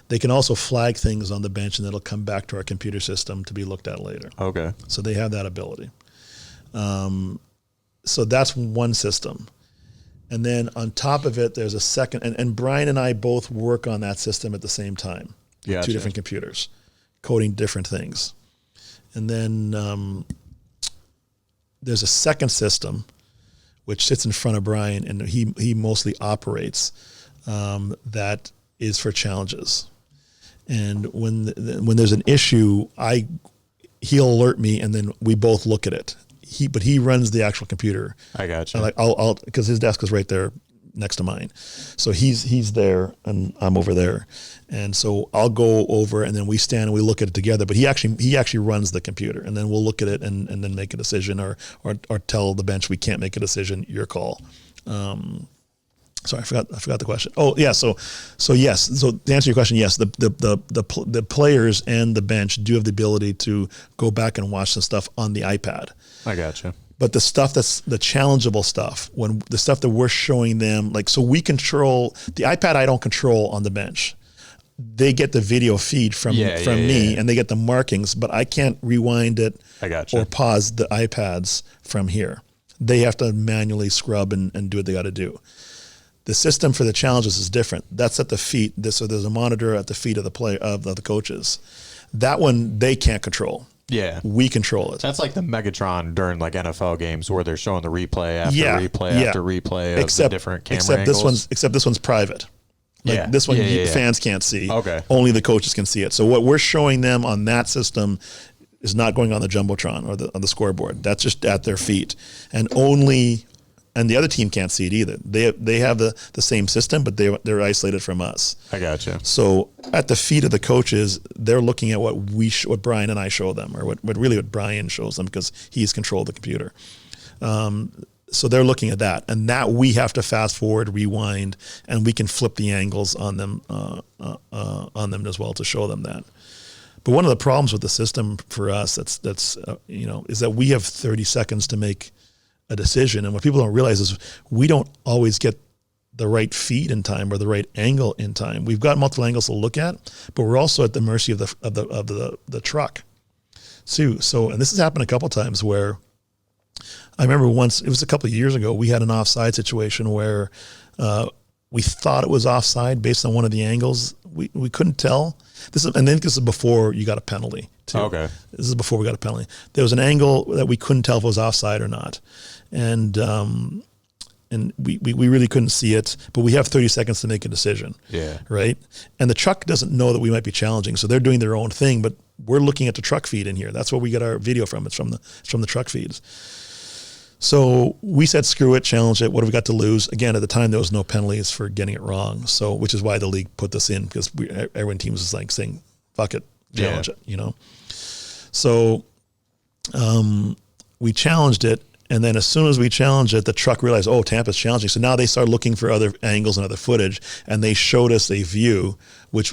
They can also flag things on the bench, and it'll come back to our computer system to be looked at later. Okay. So they have that ability. So that's one system. And then on top of it, there's a second, and Brian and I both work on that system at the same time. Gotcha. 2 different computers, coding different things. And then there's a second system, which sits in front of Brian, and he mostly operates, that is for challenges. And when there's an issue, he'll alert me, and then we both look at it. But he runs the actual computer. I got you. I'll because his desk is right there next to mine, so he's there and I'm over there, and so I'll go over, and then we stand and we look at it together. But he actually runs the computer, and then we'll look at it and then make a decision, or tell the bench we can't make a decision. Your call. Sorry, I forgot the question. Oh yeah, so yes. So to answer your question, yes, the players and the bench do have the ability to go back and watch the stuff on the iPad. I gotcha. But the stuff that's the challengeable stuff, when the stuff that we're showing them, like, so we control the iPad. I don't control on the bench. They get the video feed from me, and they get the markings, but I can't rewind it or pause the iPads from here. They have to manually scrub and do what they got to do. The system for the challenges is different. That's at the feet. So there's a monitor at the feet of the coaches. That one they can't control. Yeah, we control it. That's like the Megatron during like NFL games where they're showing the replay after replay after replay of the different camera angles. Except this one's private. Like this one, fans can't see. Okay, only the coaches can see it. So what we're showing them on that system is not going on the jumbotron or on the scoreboard. That's just at their feet, and the other team can't see it either. They have the same system, but they're isolated from us. I gotcha. So at the feet of the coaches, they're looking at what what Brian and I show them, or what Brian shows them, because he's controlled the computer. So they're looking at that, and that we have to fast forward, rewind, and we can flip the angles on them as well to show them that. But one of the problems with the system for us is that we have 30 seconds to make a decision, and what people don't realize is we don't always get the right feed in time or the right angle in time. We've got multiple angles to look at, but we're also at the mercy of the truck too. So, and this has happened a couple of times where I remember once, it was a couple of years ago, we had an offside situation where we thought it was offside based on one of the angles. We couldn't tell. This is before you got a penalty too. Okay. This is before we got a penalty. There was an angle that we couldn't tell if it was offside or not. And we really couldn't see it, but we have 30 seconds to make a decision. Yeah. Right. And the truck doesn't know that we might be challenging, so they're doing their own thing, but we're looking at the truck feed in here. That's where we get our video from. It's from the truck feeds. So we said, screw it, challenge it. What have we got to lose? Again, at the time, there was no penalties for getting it wrong. So, which is why the league put this in, because everyone teams was like saying, fuck it, challenge it, So we challenged it. And then as soon as we challenged it, the truck realized, oh, Tampa's challenging. So now they started looking for other angles and other footage, and they showed us a view, which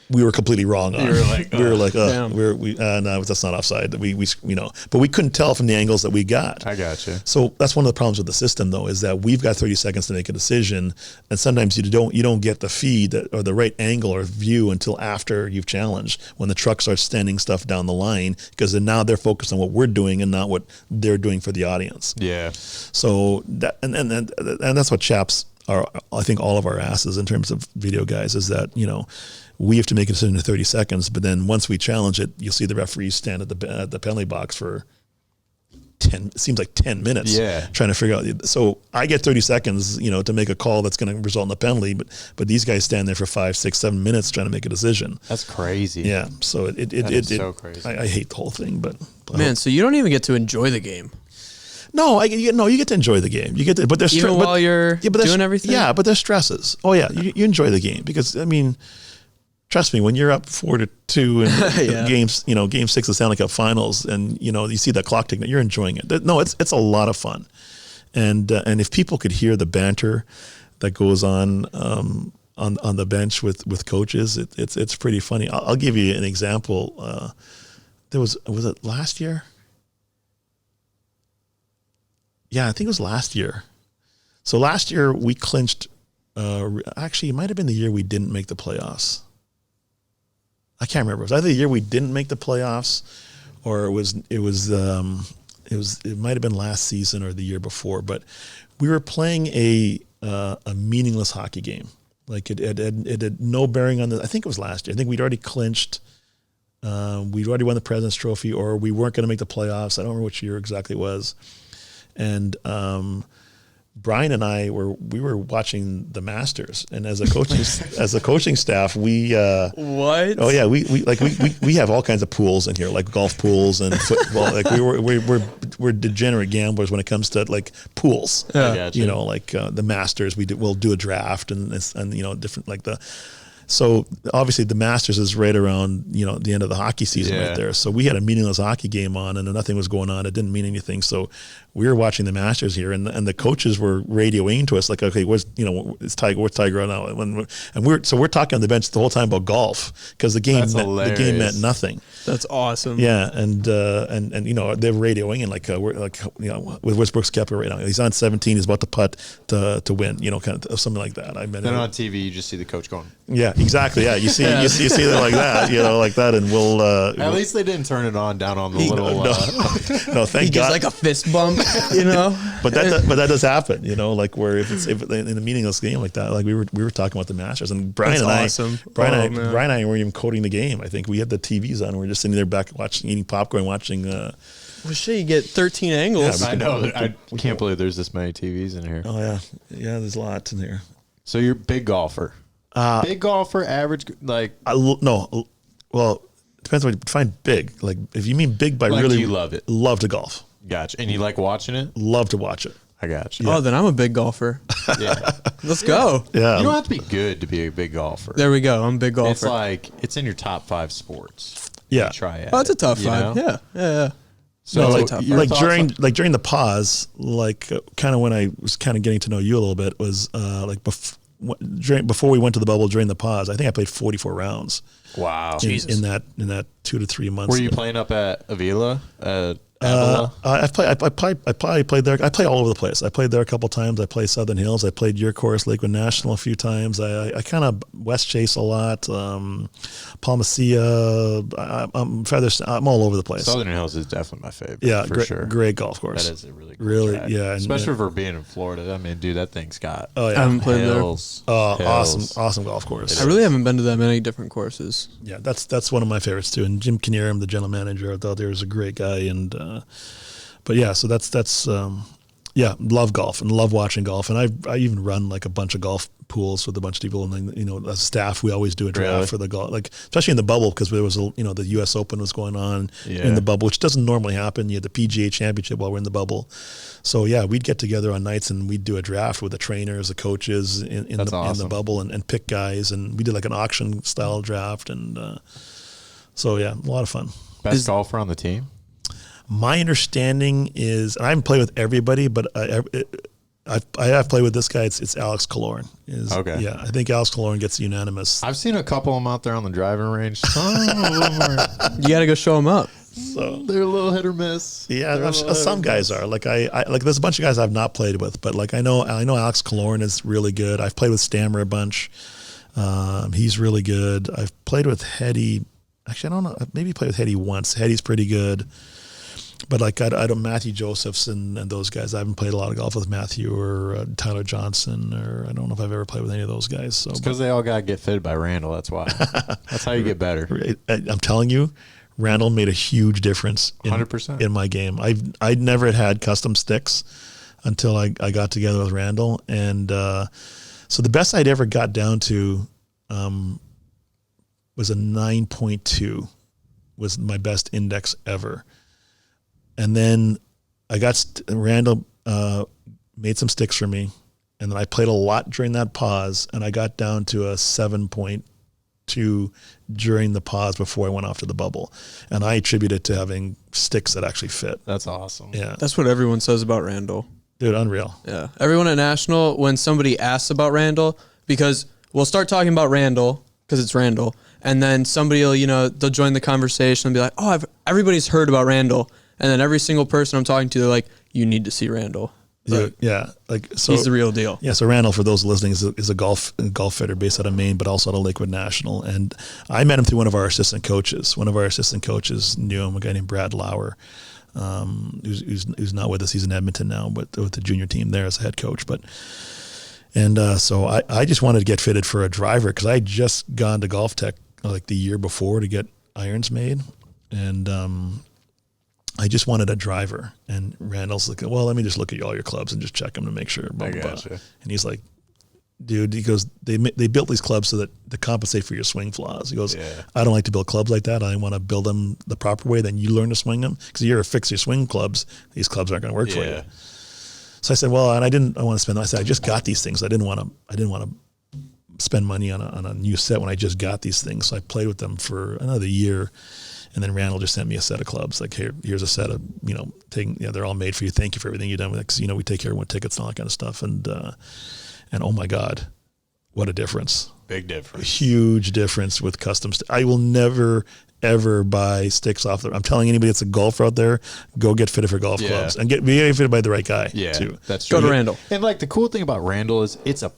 we were completely wrong on. No, that's not offside. But we couldn't tell from the angles that we got. I gotcha. So that's one of the problems with the system, though, is that we've got 30 seconds to make a decision, and sometimes you don't get the feed or the right angle or view until after you've challenged, when the truck starts standing stuff down the line, because then now they're focused on what we're doing and not what they're doing for the audience. Yeah. So that and that's what chaps are. I think all of our asses in terms of video guys is that we have to make a decision in 30 seconds, but then once we challenge it, you'll see the referees stand at the penalty box for 10 minutes trying to figure out. So I get 30 seconds, to make a call that's going to result in a penalty, but these guys stand there for 5, 6, 7 minutes trying to make a decision. That's crazy. Yeah. So it's so crazy. I hate the whole thing, but man, so you don't even get to enjoy the game. No, you get to enjoy the game. You get to, but there's even while you're doing everything. Yeah, but there's stresses. Oh yeah, you enjoy the game because trust me, when you're up 4-2 in games, Game 6 of the Stanley Cup Finals, and you see that clock ticking, you're enjoying it. No, it's a lot of fun, and if people could hear the banter that goes on the bench with coaches, it's pretty funny. I'll give you an example. Was it last year? Yeah, I think it was last year. So last year we clinched. Actually, it might have been the year we didn't make the playoffs. I can't remember. It was either the year we didn't make the playoffs, or it might have been last season or the year before. But we were playing a meaningless hockey game. Like it had no bearing on I think it was last year. I think we'd already clinched. We'd already won the President's Trophy, or we weren't going to make the playoffs. I don't remember which year exactly it was. And Brian and I were watching the Masters, and as a coaching staff, we what? Oh yeah, we have all kinds of pools in here, like golf pools and football. Like we're degenerate gamblers when it comes to like pools. Yeah. The Masters, we'll do a draft and different like the. So obviously the Masters is right around, the end of the hockey season right there. So we had a meaningless hockey game on, and nothing was going on. It didn't mean anything. So we were watching the Masters here, and the coaches were radioing to us like, okay, what's Tiger on now? And we're talking on the bench the whole time about golf because the game meant nothing. That's awesome. Yeah, and you know, they're radioing and like we're like, you know, with Brooks Koepka right now, he's on 17, he's about to putt to win, you know, kind of something like that. Then on TV, you just see the coach going. Yeah, exactly. Yeah, you see it like that, you know, like that, and we'll. At least they didn't turn it on down on the little. No, thank he God. gets like a fist bump, you know. But that does happen, you know, like where if in a meaningless game like that, like we were talking about the Masters, and Brian and I weren't even coding the game. I think we had the TVs on, and we're just sitting there back watching, eating popcorn, watching. Well, shit, you get 13 angles. Yeah, I know. I can't believe there's this many TVs in here. Oh yeah, there's lots in here. So you're a big golfer. Big golfer, average, like no. Well, it depends on what you define big. Like if you mean big by like really, you love it. Love to golf. Gotcha. And you like watching it? Love to watch it. I got you. Oh, then I'm a big golfer. Yeah. Let's go. Yeah. You don't have to be good to be a big golfer. There we go. I'm a big golfer. It's like it's in your top 5 sports. Yeah. Try it. Oh, it's a tough 5. know? Yeah. So No, your like thoughts during the pause, like kind of when I was kind of getting to know you a little bit was like before we went to the bubble during the pause. I think I played 44 rounds. Wow. In that 2 to 3 months. Were you playing up at Avila? Avila? I probably played there. I play all over the place. I played there a couple times. I played Southern Hills. I played your course, Lakewood National, a few times. I kind of West Chase a lot. Palmacia. I'm all over the place. Southern Hills is definitely my favorite. Yeah, for sure. Great golf course. That is a really track. Yeah. Especially for being in Florida. I mean, dude, that thing's got. Oh yeah, I haven't played hills, there. hills. Awesome golf course. I really haven't been to that many different courses. Yeah, that's one of my favorites too. And Jim Kinnear, the general manager out there, is a great guy. And but yeah, so that's love golf and love watching golf. And I even run like a bunch of golf pools with a bunch of people. And then, you know, as staff, we always do a draft for the golf, like especially in the bubble because there was the U.S. Open was going on in the bubble, which doesn't normally happen. You had the PGA Championship while we're in the bubble. So yeah, we'd get together on nights and we'd do a draft with the trainers, the coaches in the bubble and pick guys. And we did like an auction style draft. And so yeah, a lot of fun. Best golfer on the team? My understanding is, and I haven't played with everybody, but I have played with this guy. It's Alex Killorn. Okay. Yeah, I think Alex Killorn gets unanimous. I've seen a couple of them out there on the driving range. You got to go show them up. So they're a little hit or miss. Yeah, some guys are. Like I like there's a bunch of guys I've not played with, but like I know Alex Killorn is really good. I've played with Stammer a bunch. He's really good. I've played with Hetty. Actually, I don't know. I've maybe played with Hetty once. Hetty's pretty good. But like I don't Matthew Josephs and those guys. I haven't played a lot of golf with Matthew or Tyler Johnson, or I don't know if I've ever played with any of those guys. So because they all got to get fitted by Randall. That's why. That's how you get better. I'm telling you, Randall made a huge difference. 100% in my game. I'd never had custom sticks until I got together with Randall, and so the best I'd ever got down to was a 9.2. Was my best index ever. And then I got Randall made some sticks for me, and then I played a lot during that pause, and I got down to a 7.2 during the pause before I went off to the bubble, and I attribute it to having sticks that actually fit. That's awesome. Yeah, That's what everyone says about Randall. dude, unreal. Yeah. Everyone at National, when somebody asks about Randall, because we'll start talking about Randall because it's Randall, and then somebody will, they'll join the conversation and be like, oh, everybody's heard about Randall. And then every single person I'm talking to, they're like, you need to see Randall. Like, yeah. So he's the real deal. Yeah. So Randall, for those listening, is a golf fitter based out of Maine, but also out of Lakewood National. And I met him through one of our assistant coaches. One of our assistant coaches knew him, a guy named Brad Lauer, who's not with us. He's in Edmonton now, but with the junior team there as a head coach. So I just wanted to get fitted for a driver because I had just gone to Golf Tech like the year before to get irons made. And I just wanted a driver, and Randall's like, well, let me just look at all your clubs and just check them to make sure. Blah, blah, blah. And he's like, dude, he goes, they built these clubs so that to compensate for your swing flaws. He goes, I don't like to build clubs like that. I want to build them the proper way. Then you learn to swing them because you're a fix your swing clubs. These clubs aren't going to work for you. So I said, well, and I want to spend. I said, I just got these things. I didn't want to spend money on a new set when I just got these things. So I played with them for another year. And then Randall just sent me a set of clubs. Like, here's a set of, they're all made for you. Thank you for everything you've done with it. 'Cause, we take care of tickets and all that kind of stuff. And oh my God, what a difference. Big difference. A huge difference with custom. I will never, ever buy sticks off there. I'm telling anybody that's a golfer out there, go get fitted for golf clubs and be fitted by the right guy. Yeah, too. that's true. Go to Randall. And like the cool thing about Randall is it's a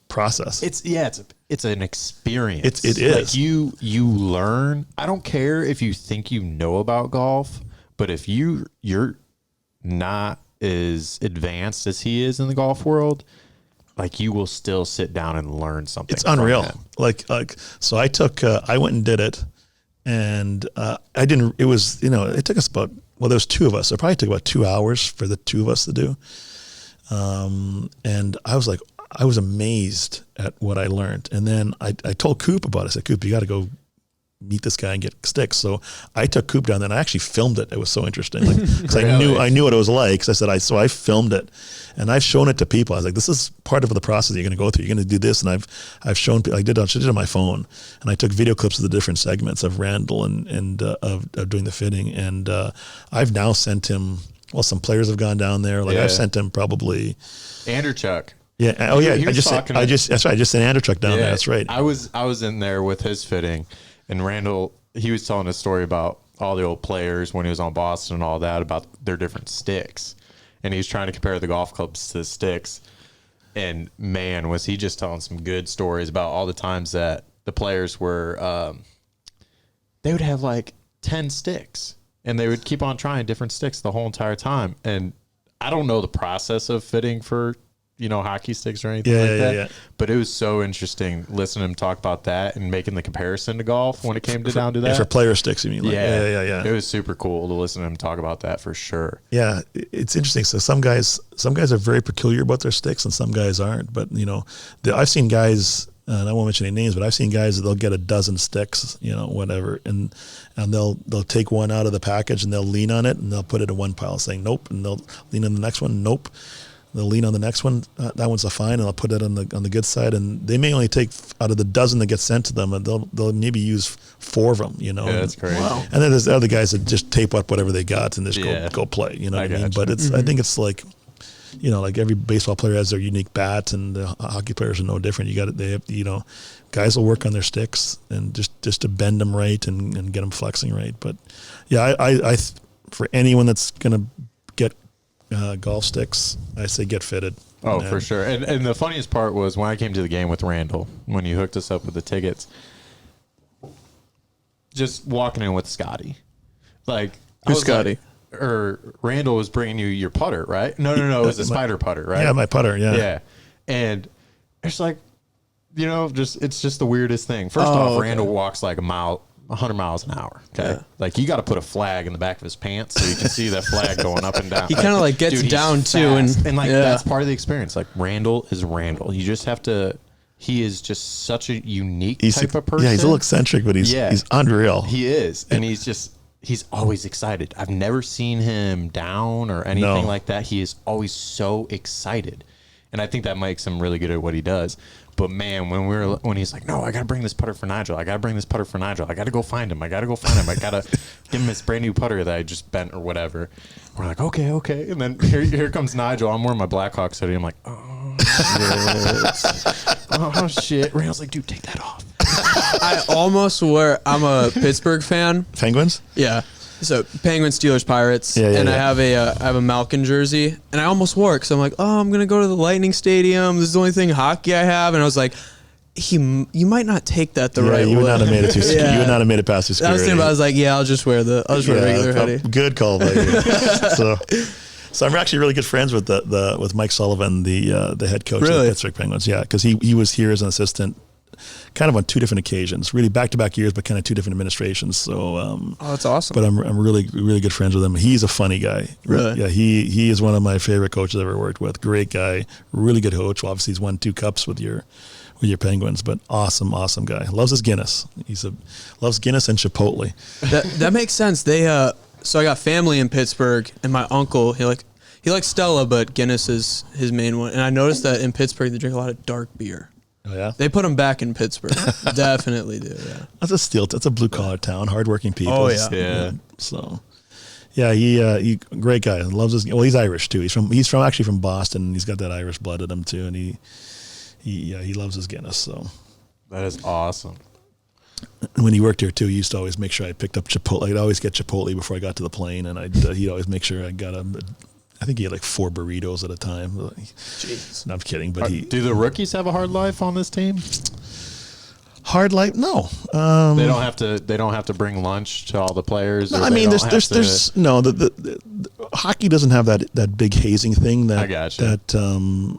process. It's an experience. It is. Like you learn. I don't care if you think you know about golf, but if you're not as advanced as he is in the golf world, like you will still sit down and learn something. It's unreal. Like so I went and did it. And I didn't, it was, it took us there was two of us. It probably took about 2 hours for the two of us to do. And I was amazed at what I learned. And then I told Coop about it. I said, Coop, you got to go meet this guy and get sticks. So I took Coop down there and I actually filmed it. It was so interesting. Like, cause Really? I knew what it was like. So I filmed it and I've shown it to people. I was like, this is part of the process you're going to go through. You're going to do this. And I've shown people, I did it on my phone and I took video clips of the different segments of Randall and of doing the fitting. And I've now sent him, some players have gone down there. Like I've sent him probably Andrew Chuck. Yeah. Oh yeah. That's right. I just sent Andrew Chuck down there. That's right. I was in there with his fitting, and Randall, he was telling a story about all the old players when he was on Boston and all that, about their different sticks. And he was trying to compare the golf clubs to the sticks. And man, was he just telling some good stories about all the times that the players were, they would have like 10 sticks and they would keep on trying different sticks the whole entire time. And I don't know the process of fitting for, hockey sticks or anything like that. Yeah. But it was so interesting listening to him talk about that and making the comparison to golf when it came down to that. And for player sticks, you mean? Like, yeah. It was super cool to listen to him talk about that for sure. Yeah, it's interesting. So some guys are very peculiar about their sticks and some guys aren't. But, I've seen guys, and I won't mention any names, but I've seen guys that they'll get a dozen sticks, whatever, and they'll take one out of the package and they'll lean on it and they'll put it in one pile saying nope, and they'll lean on the next one, nope. They'll lean on the next one. That one's a fine, and I'll put it on the good side. And they may only take out of the dozen that get sent to them, and they'll maybe use 4 of them. Yeah, that's crazy. Wow. And then there's other guys that just tape up whatever they got and just go play. You know what I mean? But I think it's like, like every baseball player has their unique bat, and the hockey players are no different. Guys will work on their sticks and just to bend them right and get them flexing right. But yeah, I for anyone that's gonna get golf sticks, I say get fitted. Oh, for sure. And the funniest part was when I came to the game with Randall, when he hooked us up with the tickets, just walking in with Scotty. Like, who's Scotty? Or Randall was bringing you your putter, right? No, it was a spider putter, right? Yeah, my putter, yeah. Yeah. And it's like, it's just the weirdest thing. First off, Randall walks like 100 miles an hour. Okay. Yeah. Like, you got to put a flag in the back of his pants so you can see that flag going up and down. He kind of like gets down too. And that's part of the experience. Like, Randall is Randall. You just have to, he is just such a unique type of person. Yeah, he's a little eccentric, but he's unreal. He is. And he's always excited. I've never seen him down or anything like that. He is always so excited. And I think that makes him really good at what he does. But man, when he's like, no, I got to bring this putter for Nigel. I got to go find him. I got to give him this brand new putter that I just bent or whatever. We're like, okay. And then here comes Nigel. I'm wearing my Blackhawks hoodie. I'm like, oh, shit. Oh, shit. Randall's like, dude, take that off. I almost wore, I'm a Pittsburgh fan. Penguins? Yeah. So Penguins, Steelers, Pirates, and I have a Malkin jersey, and I almost wore it because I'm like, I'm gonna go to the Lightning Stadium. This is the only thing hockey I have, and I was like, you might not take that the right way. You would not have made it too. You would not have made it past the security. I was thinking about, I was like, I'll just wear a regular hoodie. Good call, by you. So I'm actually really good friends with with Mike Sullivan, the head coach of the Pittsburgh Penguins. Yeah, because he was here as an assistant, kind of on 2 different occasions, really back-to-back years, but kind of 2 different administrations. So, that's awesome. But I'm really, really good friends with him. He's a funny guy. Really? Yeah, he is one of my favorite coaches I've ever worked with. Great guy, really good coach. Well, obviously, he's won 2 cups with your Penguins, but awesome guy. Loves his Guinness. Loves Guinness and Chipotle. That makes sense. So I got family in Pittsburgh, and my uncle, he likes Stella, but Guinness is his main one. And I noticed that in Pittsburgh they drink a lot of dark beer. Oh yeah, They put him back in Pittsburgh. Definitely do. Yeah. that's a steel. That's a blue collar town, hardworking people. Oh, yeah. Yeah. So, yeah, he great guy. Loves his. Well, he's Irish too. He's actually from Boston. And he's got that Irish blood in him too, and he loves his Guinness. So That is awesome. when he worked here too, he used to always make sure I picked up Chipotle. I'd always get Chipotle before I got to the plane, and he'd always make sure I got him. I think he had like 4 burritos at a time. Jeez. No, I'm kidding, but Do the rookies have a hard life on this team? hard life. No, They don't have to. They don't have to bring lunch to all the players. no, or I they mean, don't have to- the hockey doesn't have that big hazing thing. That I gotcha.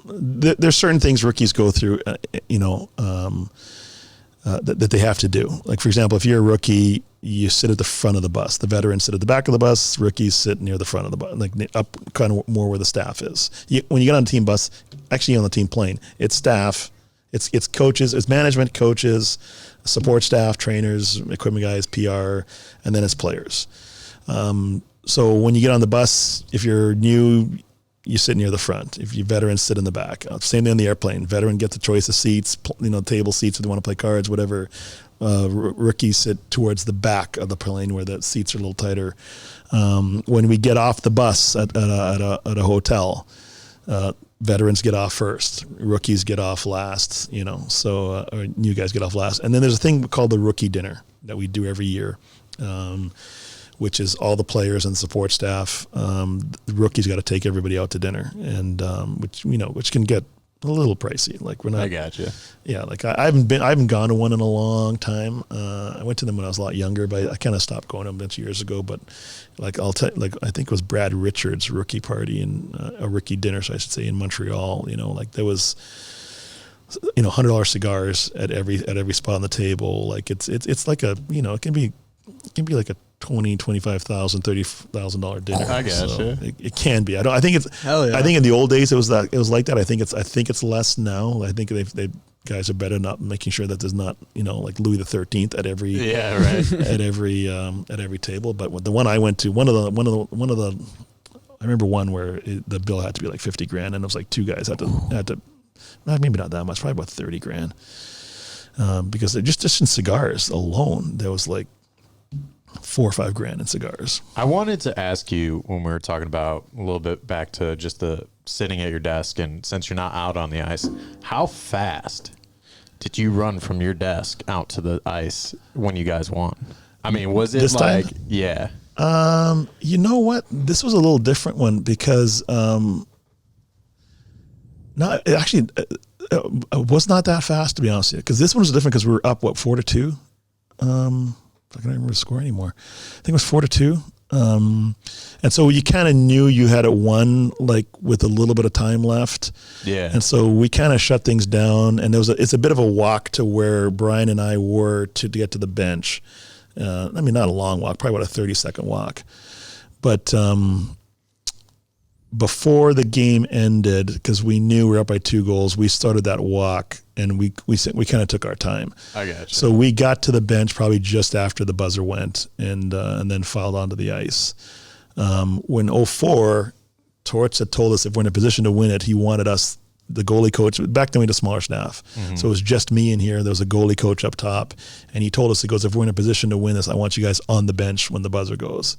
There's certain things rookies go through. That they have to do. Like, for example, if you're a rookie, you sit at the front of the bus. The veterans sit at the back of the bus. Rookies sit near the front of the bus, like up kind of more where the staff is. When you get on the team bus, actually on the team plane, it's staff, it's coaches, it's management, coaches, support staff, trainers, equipment guys, PR, and then it's players. So when you get on the bus, if you're new, you sit near the front. If you veterans, sit in the back. Same thing on the airplane. Veteran gets a choice of seats, table seats if they want to play cards, whatever. Rookies sit towards the back of the plane where the seats are a little tighter. When we get off the bus at a hotel, veterans get off first. Rookies get off last. Or new guys get off last. And then there's a thing called the rookie dinner that we do every year. Which is all the players and support staff. The rookies got to take everybody out to dinner, and which can get a little pricey. Like we're not. I gotcha. Yeah, like I haven't gone to one in a long time. I went to them when I was a lot younger, but I kind of stopped going to them a bunch of years ago. But I think it was Brad Richards' rookie party and a rookie dinner, so I should say, in Montreal. There was. $100 cigars at every spot on the table. Like it's like a it can be like a $20,000, $25,000, $30,000 dinner. I gotcha. So it can be. I think it's. Hell yeah. I think in the old days it was like that. I think it's less now. I think they guys are better not making sure that there's not like Louis XIII at every at every table. But the one I went to, one of the I remember one where the bill had to be like $50,000, and it was like 2 guys had to maybe not that much, probably about $30,000, because just in cigars alone there was like $4,000 or $5,000 in cigars. I wanted to ask you when we were talking about a little bit back to just the sitting at your desk, and since you're not out on the ice, how fast did you run from your desk out to the ice when you guys won? I mean, was it This time? yeah? You know what? This was a little different one because it was not that fast, to be honest with you. Because this one was different because we were up 4-2. I can't remember the score anymore. I think it was 4-2. And so you kind of knew you had it won, like with a little bit of time left. Yeah. And so we kind of shut things down, and it's a bit of a walk to where Brian and I were to get to the bench. Not a long walk, probably about a 30-second walk. But before the game ended, because we knew we were up by 2 goals, we started that walk, and we kind of took our time. I gotcha. So we got to the bench probably just after the buzzer went, and then filed onto the ice. When 04, Torts had told us if we're in a position to win it, he wanted us, the goalie coach, back then we had a smaller staff. Mm-hmm. So it was just me in here. There was a goalie coach up top, and he told us, he goes, if we're in a position to win this, I want you guys on the bench when the buzzer goes.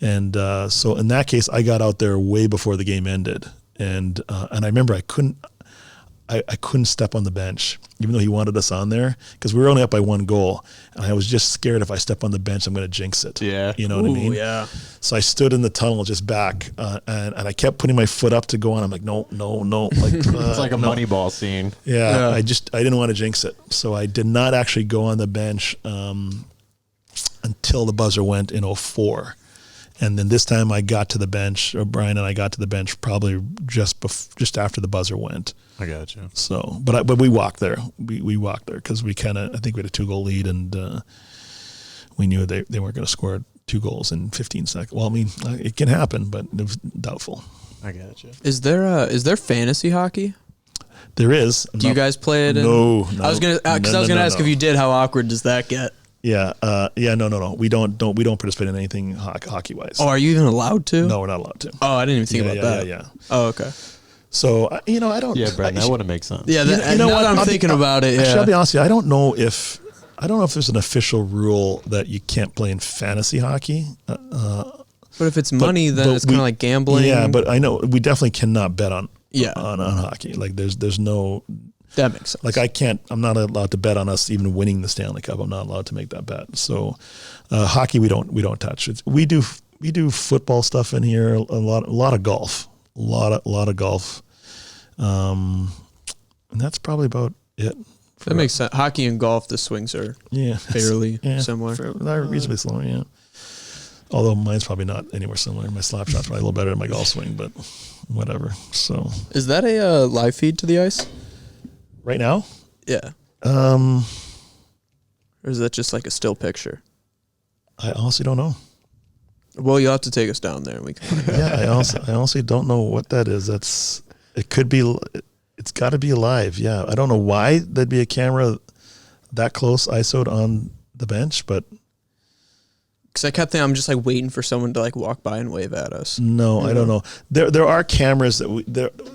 And so in that case, I got out there way before the game ended, and I remember I couldn't step on the bench, even though he wanted us on there, because we were only up by 1 goal, and I was just scared if I step on the bench, I'm going to jinx it. Yeah, you know what I mean? Yeah. So I stood in the tunnel just back, and I kept putting my foot up to go on. I'm like, no, like it's like a Moneyball scene. Yeah, I didn't want to jinx it, so I did not actually go on the bench until the buzzer went in 04. And then this time I got to the bench, or Brian and I got to the bench probably just after the buzzer went. I got you. So, but we walked there. We walked there because I think we had a 2-goal lead, and we knew they weren't going to score 2 goals in 15 seconds. Well, I mean, it can happen, but it was doubtful. I got you. Is there fantasy hockey? There is. Do you guys play it? No. I was gonna ask if you did. How awkward does that get? Yeah. No. We don't participate in anything hockey wise. Oh, are you even allowed to? No, we're not allowed to. Oh, I didn't even think about that. Yeah. Oh, okay. So I don't. Yeah, Brad, that wouldn't make sense. Yeah, that, know now what? that I'm thinking about it, Actually, I'll be yeah. honest with you. I don't know if there's an official rule that you can't play in fantasy hockey. But if it's money, then it's kind of like gambling. Yeah, but I know we definitely cannot bet on Yeah. on hockey. Like there's no. That makes sense. Like I'm not allowed to bet on us even winning the Stanley Cup. I'm not allowed to make that bet. So, hockey we don't touch. We do football stuff in here. A lot of golf. A lot of golf. And that's probably about it. That makes sense. Hockey and golf, the swings are fairly similar. They're reasonably similar, yeah. Although mine's probably not anywhere similar. My slap shot's probably a little better than my golf swing, but whatever. So Is that a live feed to the ice? right now, Yeah. um, Or is that just like a still picture? I honestly don't know. Well, you'll have to take us down there and we can find out. Yeah, I honestly don't know what that is. It could be. It's got to be live. Yeah, I don't know why there'd be a camera that close ISO'd on the bench, but Because I kept thinking, I'm just like waiting for someone to like walk by and wave at us. no, I don't know. There are cameras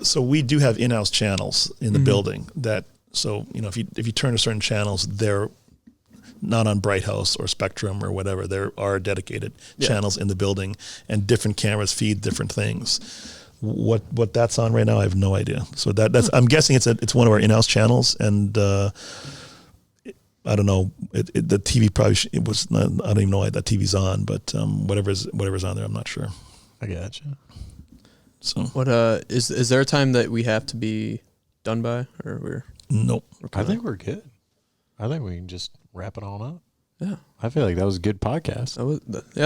so we do have in-house channels in the building that. So if you turn to certain channels, they're not on Bright House or Spectrum or whatever. There are dedicated channels in the building, and different cameras feed different things. What that's on right now, I have no idea. So that's I'm guessing it's one of our in-house channels, and I don't know. The TV probably it was not, I don't even know why that TV's on, but whatever's on there, I'm not sure. I gotcha. So What is there a time that we have to be done by, or we're nope. I think we're good. I think we can just wrap it on up. Yeah. I feel like that was a good podcast.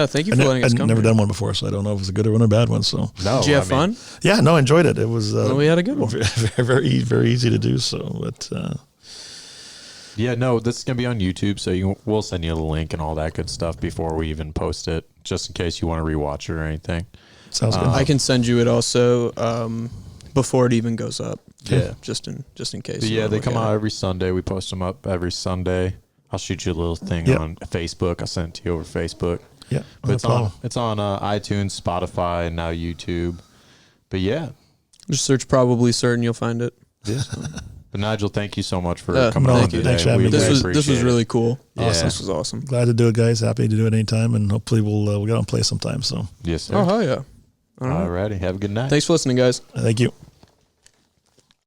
Thank you for letting us I've come. never here. done one before, so I don't know if it's a good one or a bad one. So No, Did you have fun? yeah, no, I enjoyed it. It was Well, we had a good one. very very easy to do. So, but Yeah, no, this is gonna be on YouTube, so we'll send you the link and all that good stuff before we even post it, just in case you want to rewatch it or anything. sounds good. I can send you it also before it even goes up. Yeah. Just in case. But you yeah, wanna they look come at out it. every Sunday. We post them up every Sunday. I'll shoot you a little thing Yep. on Facebook. I'll send it to you over Facebook. Yeah, But no it's problem. on iTunes, Spotify, and now YouTube. But yeah. Just search Probably Certain, you'll find it. Yeah. But Nigel, thank you so much for Yeah, coming no, on thank you. today. Thanks for having me, We guys. This was appreciate really it. cool. Yeah. This was awesome. Glad to do it, guys. Happy to do it anytime, and hopefully we'll get on play sometime. So Yes, sir. Oh hell yeah! All right. Alrighty. Have a good night. Thanks for listening, guys. thank you.